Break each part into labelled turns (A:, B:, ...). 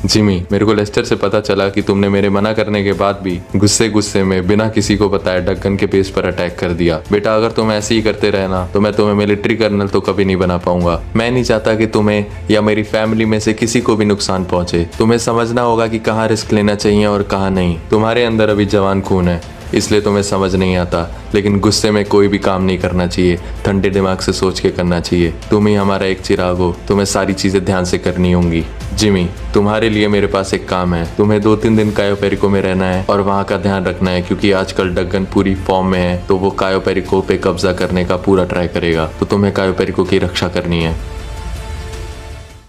A: Jimmy, मेरे को Lester से पता चला कि तुमने मेरे मना करने के बाद भी गुस्से गुस्से में बिना किसी को बताए डगन के बेस पर अटैक कर दिया। बेटा, अगर तुम ऐसे ही करते रहना तो मैं तुम्हें मिलिट्री कर्नल तो कभी नहीं बना पाऊंगा। मैं नहीं चाहता कि तुम्हें या मेरी फैमिली में से किसी को भी नुकसान पहुंचे। तुम्हें समझना होगा कि कहाँ रिस्क लेना चाहिए और कहाँ नहीं। तुम्हारे अंदर अभी जवान खून है, इसलिए तुम्हें समझ नहीं आता, लेकिन गुस्से में कोई भी काम नहीं करना चाहिए। ठंडे दिमाग से सोच के करना चाहिए। तुम ही हमारा एक चिराग हो, तुम्हें सारी चीजें ध्यान से करनी होंगी। जिमी, तुम्हारे लिए मेरे पास एक काम है। तुम्हें 2-3 दिन कायो पेरिको में रहना है और वहाँ का ध्यान रखना है, क्योंकि आजकल डगन पूरी फॉर्म में है, तो वो कायो पेरिको पे कब्जा करने का पूरा ट्राई करेगा। तो तुम्हें कायो पेरिको की रक्षा करनी है।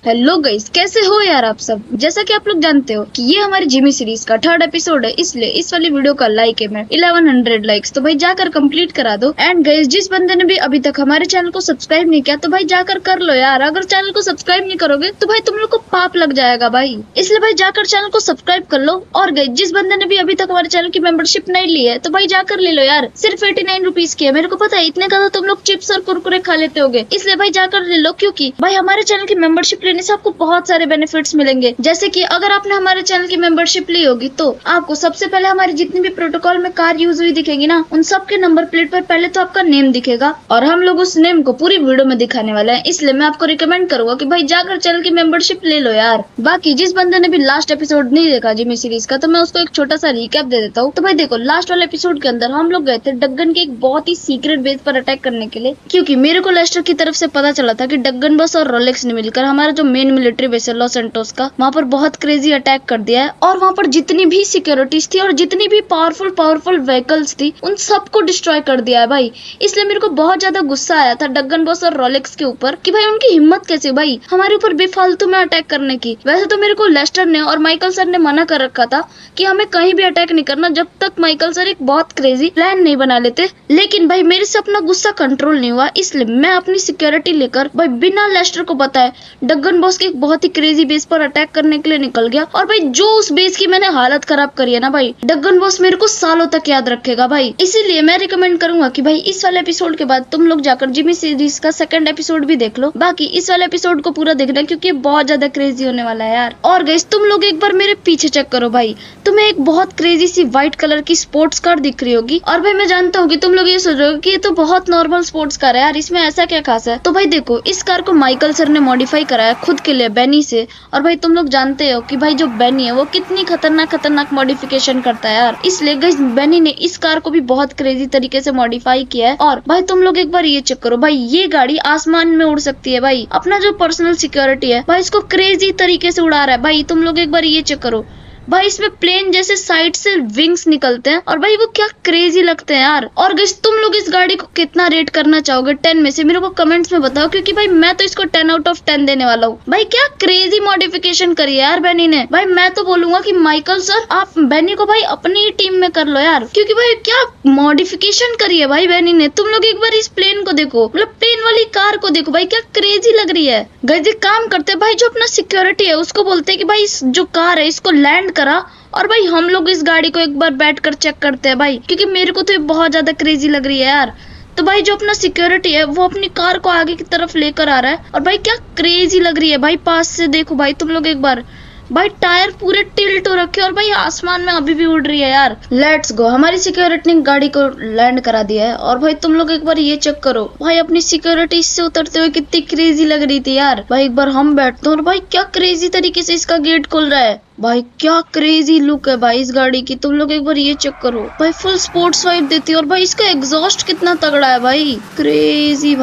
B: हेलो गाइस, कैसे हो यार आप सब। जैसा कि आप लोग जानते हो कि ये हमारी जिमी सीरीज का 3rd एपिसोड है, इसलिए इस वाली वीडियो का लाइक है मैं 1100 लाइक्स, तो भाई जाकर कंप्लीट करा दो। एंड गाइस, जिस बंदे ने भी अभी तक हमारे चैनल को सब्सक्राइब नहीं किया तो भाई जाकर कर लो यार। अगर चैनल को सब्सक्राइब नहीं करोगे तो भाई तुम लोग को पाप लग जाएगा भाई, इसलिए भाई जाकर चैनल को सब्सक्राइब कर लो। और गाइस, जिस बंदे ने भी अभी तक हमारे चैनल की मेंबरशिप नहीं ली है तो भाई जाकर ले लो यार। सिर्फ 89 रुपीज की है। मेरे को पता है इतने का तुम लोग चिप्स और कुरकुरे खा लेते होगे, इसलिए भाई जाकर ले लो, क्योंकि भाई हमारे चैनल की मेंबरशिप लेने से आपको बहुत सारे बेनिफिट्स मिलेंगे। जैसे कि अगर आपने हमारे चैनल की मेंबरशिप ली होगी तो आपको सबसे पहले हमारी जितनी भी प्रोटोकॉल में कार यूज हुई दिखेगी ना, उन सब के नंबर प्लेट पर पहले तो आपका नेम दिखेगा और हम लोग उस नेम को पूरी वीडियो में दिखाने वाले हैं। इसलिए मैं आपको रिकमेंड करूंगा कि भाई जाकर चैनल की मेंबरशिप ले लो यार। बाकी जिस बंदे ने भी लास्ट एपिसोड नहीं देखा जिमी सीरीज का, तो मैं उसको एक छोटा सा रिकैप दे देता हूँ। तो भाई देखो, लास्ट वाले एपिसोड के अंदर हम लोग गए थे डगन के एक बहुत ही सीक्रेट बेस पर अटैक करने के लिए, क्योंकि मेरे को लेस्टर की तरफ से पता चला था कि डगन बस और रोलेक्स ने मिलकर हमारा जो मेन मिलिट्री बेस है लॉस सैंटोस का, वहाँ पर बहुत क्रेजी अटैक कर दिया है। और वहाँ पर जितनी भी सिक्योरिटीज थी और जितनी भी पावरफुल व्हीकल्स थी, उन सबको डिस्ट्रॉय कर दिया है भाई। इसलिए मेरे को बहुत ज्यादा गुस्सा आया था डगन बॉस और रोलेक्स के ऊपर कि भाई उनकी हिम्मत कैसे भाई हमारे ऊपर बेफालतू में अटैक करने की। वैसे तो मेरे को लेस्टर ने और माइकल सर ने मना कर रखा था कि हमें कहीं भी अटैक नहीं करना जब तक माइकल सर एक बहुत क्रेजी प्लान नहीं बना लेते, लेकिन भाई मेरे से अपना गुस्सा कंट्रोल नहीं हुआ। इसलिए मैं अपनी सिक्योरिटी लेकर भाई बिना लेस्टर को बताए डगन बॉस के एक बहुत ही क्रेजी बेस पर अटैक करने के लिए निकल गया। और भाई जो उस बेस की मैंने हालत खराब करी है ना भाई, डगन बॉस मेरे को सालों तक याद रखेगा भाई। इसीलिए मैं रिकमेंड करूंगा कि भाई इस वाले एपिसोड के बाद तुम लोग जाकर जिमी सीरीज का 2nd एपिसोड भी देख लो। बाकी इस वाले एपिसोड को पूरा देखना, क्योंकि बहुत ज्यादा क्रेजी होने वाला है यार। और गाइस, तुम लोग एक बार मेरे पीछे चेक करो भाई, तुम्हें एक बहुत क्रेजी सी व्हाइट कलर की स्पोर्ट्स कार दिख रही होगी। और भाई मैं जानता हूँ कि तुम लोग ये सोच रहे हो कि ये तो बहुत नॉर्मल स्पोर्ट्स कार है यार, इसमें ऐसा क्या खास है। तो भाई देखो, इस कार को माइकल सर ने मॉडिफाई कराया खुद के लिए बेनी से। और भाई तुम लोग जानते हो कि भाई जो बेनी है वो कितनी खतरनाक मॉडिफिकेशन करता है यार। इसलिए गाइस, बेनी ने इस कार को भी बहुत क्रेजी तरीके से मॉडिफाई किया है। और भाई तुम लोग एक बार ये चेक करो भाई, ये गाड़ी आसमान में उड़ सकती है भाई। अपना जो पर्सनल सिक्योरिटी है भाई, इसको क्रेजी तरीके से उड़ा रहा है भाई। तुम लोग एक बार ये चेक करो भाई, इसमें प्लेन जैसे साइड से विंग्स निकलते हैं और भाई वो क्या क्रेजी लगते हैं यार। और गाइस, तुम लोग इस गाड़ी को कितना रेट करना चाहोगे 10 में से, मेरे को कमेंट्स में बताओ, क्योंकि भाई मैं तो इसको 10 आउट ऑफ 10 देने वाला हूँ। भाई क्या क्रेजी मॉडिफिकेशन करी है यार बेनी ने। भाई मैं तो बोलूंगा कि माइकल सर आप बेनी को भाई अपनी टीम में कर लो यार, क्योंकि भाई क्या मॉडिफिकेशन करी है भाई बेनी ने। तुम लोग एक बार इस प्लेन को देखो, मतलब प्लेन वाली कार को देखो भाई, क्या क्रेजी लग रही है। गाइस, एक काम करते हैं भाई, जो अपना सिक्योरिटी है उसको बोलते हैं कि भाई इस जो कार है इसको लैंड करा, और भाई हम लोग इस गाड़ी को एक बार बैठकर चेक करते हैं भाई, क्योंकि मेरे को तो ये बहुत ज्यादा क्रेजी लग रही है यार। तो भाई जो अपना सिक्योरिटी है वो अपनी कार को आगे की तरफ लेकर आ रहा है, और भाई क्या क्रेजी लग रही है भाई। पास से देखो भाई तुम लोग एक बार, भाई टायर पूरे टिल्ट हो रखे और भाई आसमान में अभी भी उड़ रही है यार। लेट्स गो, हमारी सिक्योरिटी ने गाड़ी को लैंड करा दिया है। और भाई तुम लोग एक बार ये चेक करो भाई, अपनी सिक्योरिटी से उतरते हुए कितनी क्रेजी लग रही थी यार। भाई एक बार हम बैठते हैं और भाई क्या क्रेजी तरीके से इसका गेट खुल रहा है भाई, क्या क्रेजी लुक है भाई इस गाड़ी की। तुम लोग एक बार ये चेक करो भाई, फुल स्पोर्ट्स वाइब देती है। और भाई इसका एग्जॉस्ट कितना तगड़ा है भाई, क्रेजी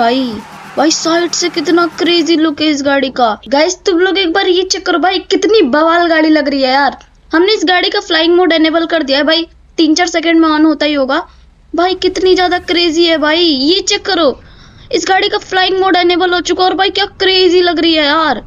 B: भाई साइड से कितना क्रेजी लुक है इस गाड़ी का। गाइस तुम लोग एक बार ये चेक करो भाई, कितनी बवाल गाड़ी लग रही है यार। हमने इस गाड़ी का फ्लाइंग मोड एनेबल कर दिया है भाई, 3-4 सेकंड में ऑन होता ही होगा। भाई कितनी ज्यादा क्रेजी है भाई, ये चेक करो, इस गाड़ी का फ्लाइंग मोड एनेबल हो चुका है। और भाई क्या क्रेजी लग रही है यार।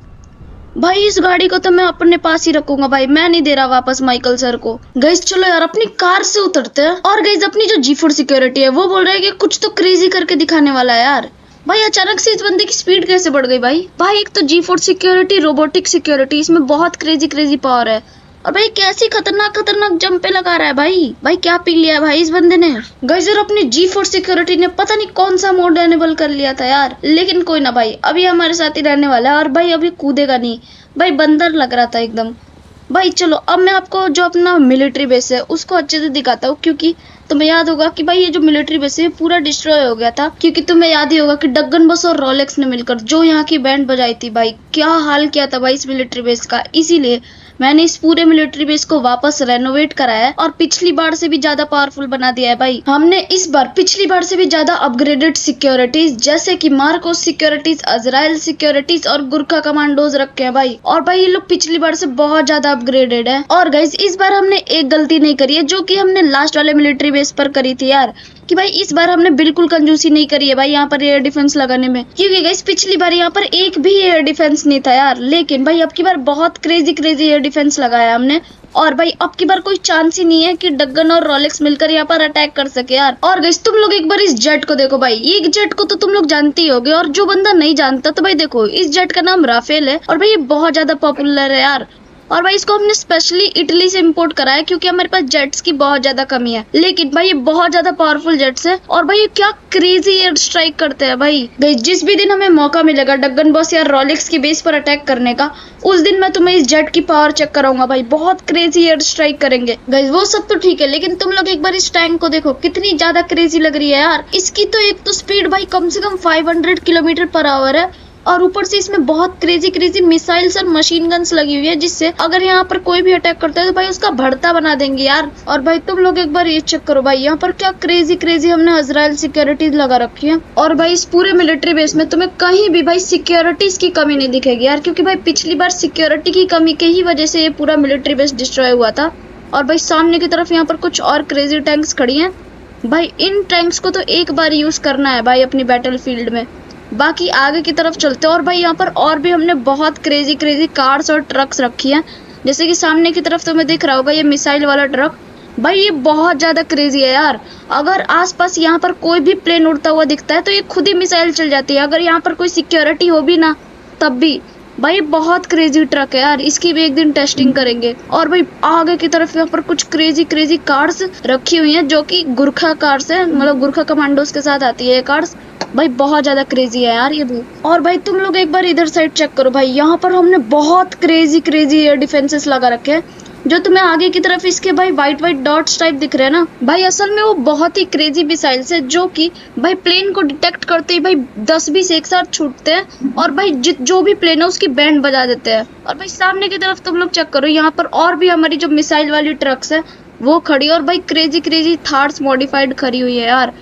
B: भाई इस गाड़ी को तो मैं अपने पास ही रखूंगा भाई, मैं नहीं दे रहा वापस माइकल सर को। गाइस चलो यार अपनी कार से उतरते हैं। और गाइस अपनी जो G4 सिक्योरिटी है वो बोल रहा है कि कुछ तो क्रेजी करके दिखाने वाला है यार। भाई अचानक से इस बंदे की स्पीड कैसे बढ़ गई भाई। एक तो G4 सिक्योरिटी, रोबोटिक सिक्योरिटी, इसमें बहुत क्रेजी पावर है। और भाई कैसी खतरनाक जंपे लगा रहा है भाई क्या पी लिया है भाई इस बंदे ने। गाइस यार अपनी G4 सिक्योरिटी ने पता नहीं कौन सा मोड एनेबल कर लिया था यार, लेकिन कोई ना भाई, अभी हमारे साथ ही रहने वाला है। और भाई अभी कूदेगा नहीं भाई, बंदर लग रहा था एकदम। भाई चलो अब मैं आपको जो अपना मिलिट्री बेस है उसको अच्छे से दिखाता हूँ, क्योंकि तुम्हें याद होगा कि भाई ये जो मिलिट्री बेस है ये पूरा डिस्ट्रॉय हो गया था, क्योंकि तुम्हें याद ही होगा कि डग्गन बस और रोलेक्स ने मिलकर जो यहाँ की बैंड बजाई थी भाई, क्या हाल किया था भाई इस मिलिट्री बेस का। इसीलिए मैंने इस पूरे मिलिट्री बेस को वापस रेनोवेट कराया है और पिछली बार से भी ज्यादा पावरफुल बना दिया है भाई। हमने इस बार पिछली बार से भी ज्यादा अपग्रेडेड सिक्योरिटीज जैसे कि मार्कोस सिक्योरिटीज, अजराइल सिक्योरिटीज और गुरखा कमांडोज रखे हैं भाई। और भाई ये लोग पिछली बार से बहुत ज्यादा अपग्रेडेड है। और गाइस इस बार हमने एक गलती नहीं करी है जो कि हमने लास्ट वाले मिलिट्री बेस पर करी थी यार, कि भाई इस बार हमने बिल्कुल कंजूसी नहीं करी है भाई यहाँ पर एयर डिफेंस लगाने में, क्योंकि गाइस पिछली बार यहाँ पर एक भी एयर डिफेंस नहीं था यार। लेकिन भाई अब की बार बहुत क्रेजी एयर डिफेंस लगाया हमने, और भाई अब की बार कोई चांस ही नहीं है कि डग्गन और रोलेक्स मिलकर यहाँ पर अटैक कर सके यार। और गाइस तुम लोग एक बार इस जेट को देखो भाई, ये जेट को तो तुम लोग जानते ही होगे, और जो बंदा नहीं जानता तो भाई देखो इस जेट का नाम राफेल है और भाई ये बहुत ज्यादा पॉपुलर है यार। और भाई इसको हमने स्पेशली इटली से इंपोर्ट करा है क्योंकि हमारे पास जेट्स की बहुत ज्यादा कमी है। लेकिन भाई ये बहुत ज्यादा पावरफुल जेट्स है और भाई ये क्या क्रेजी एयर स्ट्राइक करते हैं भाई। जिस भी दिन हमें मौका मिलेगा डग्गन बॉस या रोलेक्स की बेस पर अटैक करने का, उस दिन मैं तुम्हें इस जेट की पावर चेक कराऊंगा भाई, बहुत क्रेजी एयर स्ट्राइक करेंगे। गाइस वो सब तो ठीक है, लेकिन तुम लोग एक बार इस टैंक को देखो कितनी ज्यादा क्रेजी लग रही है यार। इसकी तो एक तो स्पीड भाई कम से कम 500 किलोमीटर पर आवर है, और ऊपर से इसमें बहुत क्रेजी मिसाइल्स और मशीन गन्स लगी हुई है, जिससे अगर यहाँ पर कोई भी अटैक करता है तो भाई उसका भड़ता बना देंगे यार। और भाई तुम लोग एक बार ये चेक करो भाई, यहाँ पर क्या क्रेजी हमने अजराइल सिक्योरिटीज लगा रखी है। और भाई इस पूरे मिलिट्री बेस में तुम्हें कहीं भी भाई सिक्योरिटीज की कमी नहीं दिखेगी यार, क्योंकि भाई पिछली बार सिक्योरिटी की कमी के ही वजह से ये पूरा मिलिट्री बेस डिस्ट्रॉय हुआ था। और भाई सामने की तरफ यहाँ पर कुछ और क्रेजी टैंक्स खड़ी है भाई, इन टैंक्स को तो एक बार यूज करना है भाई अपनी बैटल फील्ड में, बाकी आगे की तरफ चलते हैं। और भाई यहाँ पर और भी हमने बहुत क्रेजी कार्स और ट्रक्स रखी हैं, जैसे कि सामने की तरफ तुम्हें दिख रहा होगा ये मिसाइल वाला ट्रक भाई, ये बहुत ज्यादा क्रेजी है यार। अगर आसपास यहाँ पर कोई भी प्लेन उड़ता हुआ दिखता है तो ये खुद ही मिसाइल चल जाती है, अगर यहाँ पर कोई सिक्योरिटी हो भी ना तब भी। भाई बहुत क्रेजी ट्रक है यार, इसकी भी एक दिन टेस्टिंग करेंगे। और भाई आगे की तरफ यहाँ पर कुछ क्रेजी कार्स रखी हुई हैं जो कि गुरखा कार्स है, मतलब गुरखा कमांडोज के साथ आती है ये कार्स भाई, बहुत ज्यादा क्रेजी है यार ये भी। और भाई तुम लोग एक बार इधर साइड चेक करो भाई, यहाँ पर हमने बहुत क्रेजी एयर डिफेंसेस लगा रखे हैं, जो तुम्हें आगे की तरफ इसके भाई व्हाइट डॉट्स टाइप दिख रहे हैं ना भाई, असल में वो बहुत ही क्रेजी मिसाइल्स है जो कि भाई प्लेन को डिटेक्ट करते ही भाई 10-20 एक साथ छूटते हैं और भाई जो भी प्लेन है उसकी बैंड बजा देते हैं। और भाई सामने की तरफ तुम लोग चेक करो, यहाँ पर और भी हमारी जो मिसाइल वाली ट्रक्स है वो खड़ी, और भाई क्रेजी थार्स मॉडिफाइड खड़ी हुई है यार।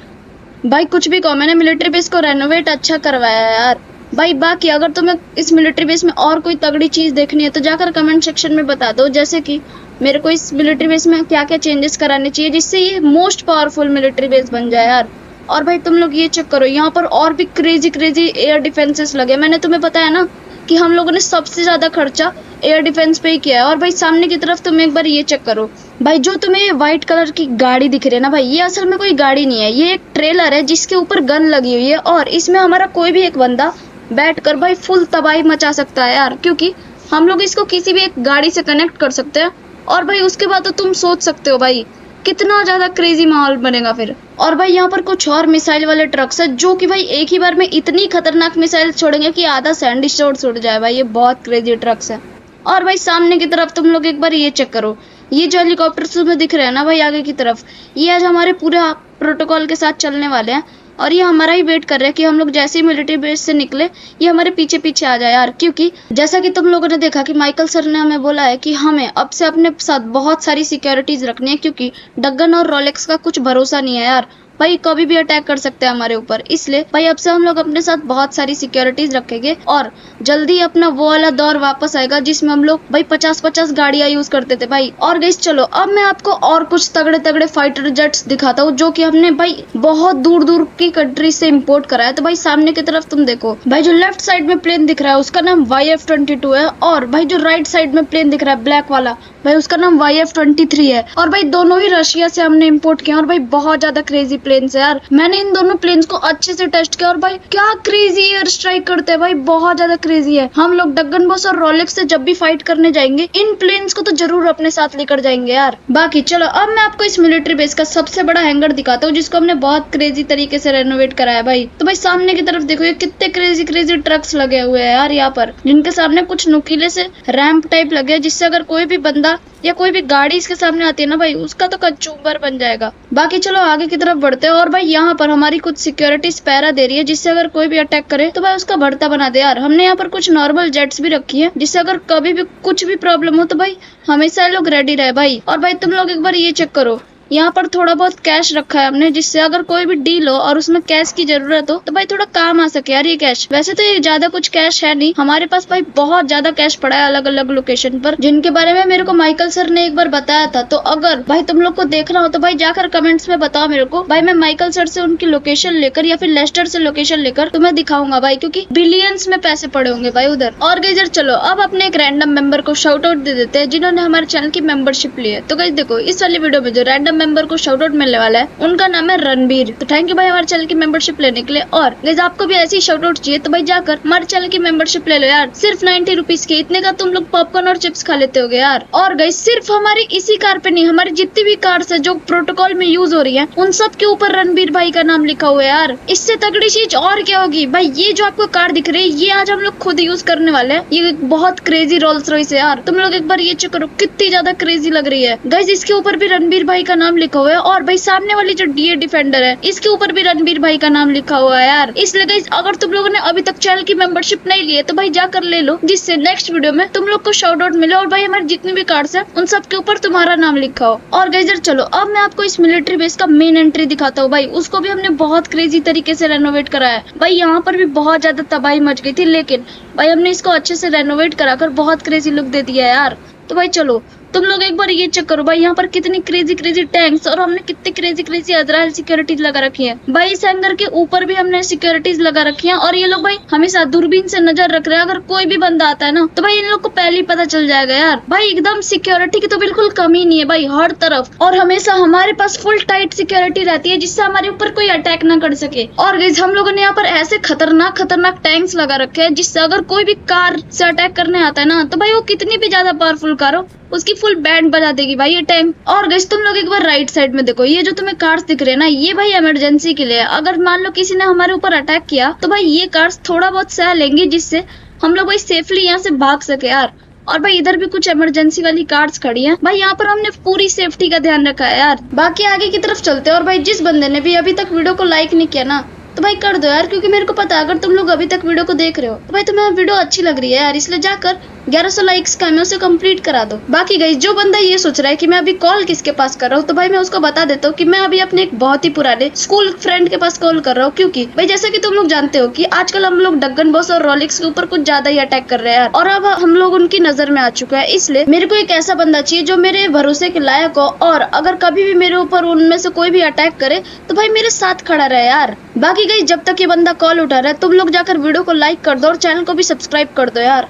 B: भाई कुछ भी कहो, मैंने मिलिट्री बेस को रेनोवेट अच्छा करवाया है यार भाई। बाकी अगर तुम्हें इस मिलिट्री बेस में और कोई तगड़ी चीज देखनी है तो जाकर कमेंट सेक्शन में बता दो, जैसे कि मेरे को इस मिलिट्री बेस में क्या क्या चेंजेस कराने चाहिए जिससे ये मोस्ट पावरफुल मिलिट्री बेस बन जाए यार। और भाई तुम लोग ये चेक करो, यहाँ पर और भी क्रेजी एयर डिफेंसेस लगे। मैंने तुम्हें बताया ना कि हम लोगों ने सबसे ज्यादा खर्चा एयर डिफेंस पे ही किया है। और भाई सामने की तरफ तुम एक बार ये चेक करो भाई, जो तुम्हें व्हाइट कलर की गाड़ी दिख रही है ना भाई, ये असल में कोई गाड़ी नहीं है, ये एक ट्रेलर है जिसके ऊपर गन लगी हुई है, और इसमें हमारा कोई भी एक बंदा बैठकर भाई फुल तबाही मचा सकता है यार, क्योंकि हम लोग इसको किसी भी एक गाड़ी से कनेक्ट कर सकते हैं। और भाई उसके बाद तो तुम सोच सकते हो भाई कितना ज्यादा क्रेजी माहौल बनेगा फिर। और भाई यहाँ पर कुछ और मिसाइल वाले ट्रक्स है जो कि भाई एक ही बार में इतनी खतरनाक मिसाइल छोड़ेंगे कि आधा सैंडी शॉट उड़ जाए भाई, ये बहुत क्रेजी ट्रक्स है। और भाई सामने की तरफ तुम लोग एक बार ये चेक करो, ये जो हेलीकॉप्टर तुम्हें दिख रहे हैं ना भाई आगे की तरफ, ये आज हमारे पूरे प्रोटोकॉल के साथ चलने वाले हैं, और ये हमारा ही वेट कर रहे हैं कि हम लोग जैसे ही मिलिट्री बेस से निकले ये हमारे पीछे आ जाए यार। क्योंकि जैसा कि तुम लोगों ने देखा कि माइकल सर ने हमें बोला है कि हमें अब से अपने साथ बहुत सारी सिक्योरिटीज रखनी है, क्योंकि डग्गन और रोलेक्स का कुछ भरोसा नहीं है यार, भाई कभी भी अटैक कर सकते हैं हमारे ऊपर। इसलिए भाई अब से हम लोग अपने साथ बहुत सारी सिक्योरिटीज रखेंगे, और जल्दी अपना वो वाला दौर वापस आएगा जिसमें हम लोग भाई 50-50 गाड़ियां यूज करते थे भाई। और गाइस चलो अब मैं आपको और कुछ तगड़े फाइटर जेट्स दिखाता हूँ जो कि हमने भाई बहुत दूर की कंट्री से इम्पोर्ट करा है। तो भाई सामने की तरफ तुम देखो भाई, जो लेफ्ट साइड में प्लेन दिख रहा है उसका नाम YF-22 है, और भाई जो राइट साइड में प्लेन दिख रहा है ब्लैक वाला भाई उसका नाम YF-23 है। और भाई दोनों ही रशिया से हमने इम्पोर्ट किया, और भाई बहुत ज्यादा क्रेजी प्लेन है यार। मैंने इन दोनों प्लेन्स को अच्छे से टेस्ट किया और भाई क्या क्रेजी एयर स्ट्राइक करते हैं भाई, बहुत ज्यादा क्रेजी है। हम लोग डगन बॉस और रोलेक्स से जब भी फाइट करने जाएंगे इन प्लेन्स को तो जरूर अपने साथ लेकर जाएंगे यार। बाकी चलो अब मैं आपको इस मिलिट्री बेस का सबसे बड़ा हैंगर दिखाता हूँ जिसको हमने बहुत क्रेजी तरीके से रेनोवेट कराया भाई। तो भाई सामने की तरफ देखो, ये कितने क्रेजी क्रेजी ट्रक्स लगे हुए हैं यार यहाँ पर, जिनके सामने कुछ नुकीले से रैंप टाइप लगे हैं, जिससे अगर कोई भी बंदा या कोई भी गाड़ी इसके सामने आती है ना भाई, उसका तो कचूबर बन जाएगा। बाकी चलो आगे की तरफ बढ़ते हैं और भाई यहाँ पर हमारी कुछ सिक्योरिटी पैरा दे रही है, जिससे अगर कोई भी अटैक करे तो भाई उसका भरता बना दे यार। हमने यहाँ पर कुछ नॉर्मल जेट्स भी रखी है, जिससे अगर कभी भी कुछ भी प्रॉब्लम हो तो भाई हमेशा ये लोग रेडी रहे भाई। और भाई तुम लोग एक बार ये चेक करो, यहाँ पर थोड़ा बहुत कैश रखा है हमने, जिससे अगर कोई भी डील हो और उसमें कैश की जरूरत हो तो भाई थोड़ा काम आ सके यार ये कैश। वैसे तो ये ज्यादा कुछ कैश है नहीं हमारे पास भाई, बहुत ज्यादा कैश पड़ा है अलग अलग लोकेशन पर, जिनके बारे में मेरे को माइकल सर ने एक बार बताया था। तो अगर भाई तुम लोग को देखना हो तो भाई जाकर कमेंट्स में बताओ मेरे को भाई, मैं माइकल सर से उनकी लोकेशन लेकर या फिर लेस्टर से लोकेशन लेकर तुम्हें दिखाऊंगा भाई, क्योंकि बिलियंस में पैसे पड़े होंगे भाई उधर। और गाइस चलो अब अपने एक रैंडम मेंबर को शाउट आउट दे देते हैं जिन्होंने हमारे चैनल की मेंबरशिप ली है। तो गाइस देखो इस वाली वीडियो में जो रैंडम मेंबर को शाउट आउट मिलने वाला है उनका नाम है रणबीर। तो थैंक यू भाई हमारे चैनल की मेंबरशिप लेने के लिए। और गाइस आपको भी ऐसी शाउट आउट चाहिए तो भाई जाकर हमारे चैनल की मेंबरशिप ले लो यार, सिर्फ 90 रुपीज की, इतने का तुम लोग पॉपकॉर्न और चिप्स खा लेते होगे यार। और गाइस सिर्फ हमारी इसी कार पे नहीं, हमारी जितनी भी कार्स है जो प्रोटोकॉल में यूज हो रही है उन सब के ऊपर रणबीर भाई का नाम लिखा हुआ है यार। इससे तगड़ी चीज और क्या होगी भाई, ये जो आपको कार दिख रही है ये आज हम लोग खुद यूज करने वाले हैं। ये बहुत क्रेजी रोल्स रॉयस है यार, तुम लोग एक बार ये चेक करो कितनी ज्यादा क्रेजी लग रही है गाइस। इसके ऊपर भी रणबीर भाई का नाम लिखा हुआ है। और भाई सामने वाली जो डीए डिफेंडर है इसके ऊपर भी रणबीर भाई का नाम लिखा हुआ है यार। इसलिए गाइस अगर तुम लोगों ने अभी तक चैनल की मेंबरशिप नहीं ली है तो भाई जाकर ले लो, जिससे नेक्स्ट वीडियो में तुम लोग को शाउट आउट मिले और भाई हमारी जितनी भी कार्ड्स है उन सब के ऊपर तुम्हारा नाम लिखा हो। और गाइस चलो अब मैं आपको इस मिलिट्री बेस का मेन एंट्री दिखाता हूँ भाई, उसको भी हमने बहुत क्रेजी तरीके से रेनोवेट कराया है भाई। यहाँ पर भी बहुत ज्यादा तबाही मच गई थी, लेकिन भाई हमने इसको अच्छे से रेनोवेट कराकर बहुत क्रेजी लुक दे दिया है यार। तो भाई चलो तुम लोग एक बार ये चेक करो भाई, यहाँ पर कितनी क्रेजी क्रेजी टैंक्स और हमने कितनी क्रेजी क्रेजी अजराइल सिक्योरिटीज लगा रखी है भाई। इस हैंगर के ऊपर भी हमने सिक्योरिटीज लगा रखी है और ये लोग भाई हमेशा दूरबीन से नजर रख रहे हैं, अगर कोई भी बंदा आता है ना तो भाई इन लोग को पहले ही पता चल जाएगा यार। भाई एकदम सिक्योरिटी की तो बिल्कुल कमी नहीं है भाई हर तरफ, और हमेशा हमारे पास फुल टाइट सिक्योरिटी रहती है जिससे हमारे ऊपर कोई अटैक ना कर सके। और गाइस हम लोगों ने यहाँ पर ऐसे खतरनाक खतरनाक टैंक्स लगा रखे हैं जिससे अगर कोई भी कार से अटैक करने आता है ना तो भाई वो कितनी भी ज्यादा पावरफुल कार हो उसकी फुल बैंड बजा देगी भाई ये टैंक। और गाइस तुम लोग एक बार राइट साइड में देखो, ये जो तुम्हें कार्स दिख रहे हैं ना ये भाई इमरजेंसी के लिए, अगर मान लो किसी ने हमारे ऊपर अटैक किया तो भाई ये कार्स थोड़ा बहुत सह लेंगी जिससे हम लोग भाई सेफली यहाँ से भाग सके यार। और भाई इधर भी कुछ इमरजेंसी वाली कार्स खड़ी हैं भाई, यहाँ पर हमने पूरी सेफ्टी का ध्यान रखा है यार। बाकी आगे की तरफ चलते हैं। और भाई जिस बंदे ने भी अभी तक वीडियो को लाइक नहीं किया ना तो भाई कर दो यार, क्योंकि मेरे को पता है अगर तुम लोग अभी तक वीडियो को देख रहे हो तो भाई तुम्हें वीडियो अच्छी लग रही है यार, इसलिए जाकर 1100 लाइक्स का मैं उसे कंप्लीट करा दो। बाकी गाइस जो बंदा ये सोच रहा है कि मैं अभी कॉल किसके पास कर रहा हूँ तो भाई मैं उसको बता देता हूँ कि मैं अभी अपने एक बहुत ही पुराने स्कूल फ्रेंड के पास कॉल कर रहा हूँ, क्योंकि भाई जैसा कि तुम लोग जानते हो कि आजकल हम लोग डगन बॉस और रोलेक्स के ऊपर कुछ ज्यादा ही अटैक कर रहे हैं और अब हम लोग उनकी नजर में आ चुका है। इसलिए मेरे को एक ऐसा बंदा चाहिए जो मेरे भरोसे के लायक हो और अगर कभी भी मेरे ऊपर उनमें से कोई भी अटैक करे तो भाई मेरे साथ खड़ा रहे यार। बाकी गाइस जब तक ये बंदा कॉल उठा रहा है तुम लोग जाकर वीडियो को लाइक कर दो और चैनल को भी सब्सक्राइब कर दो यार।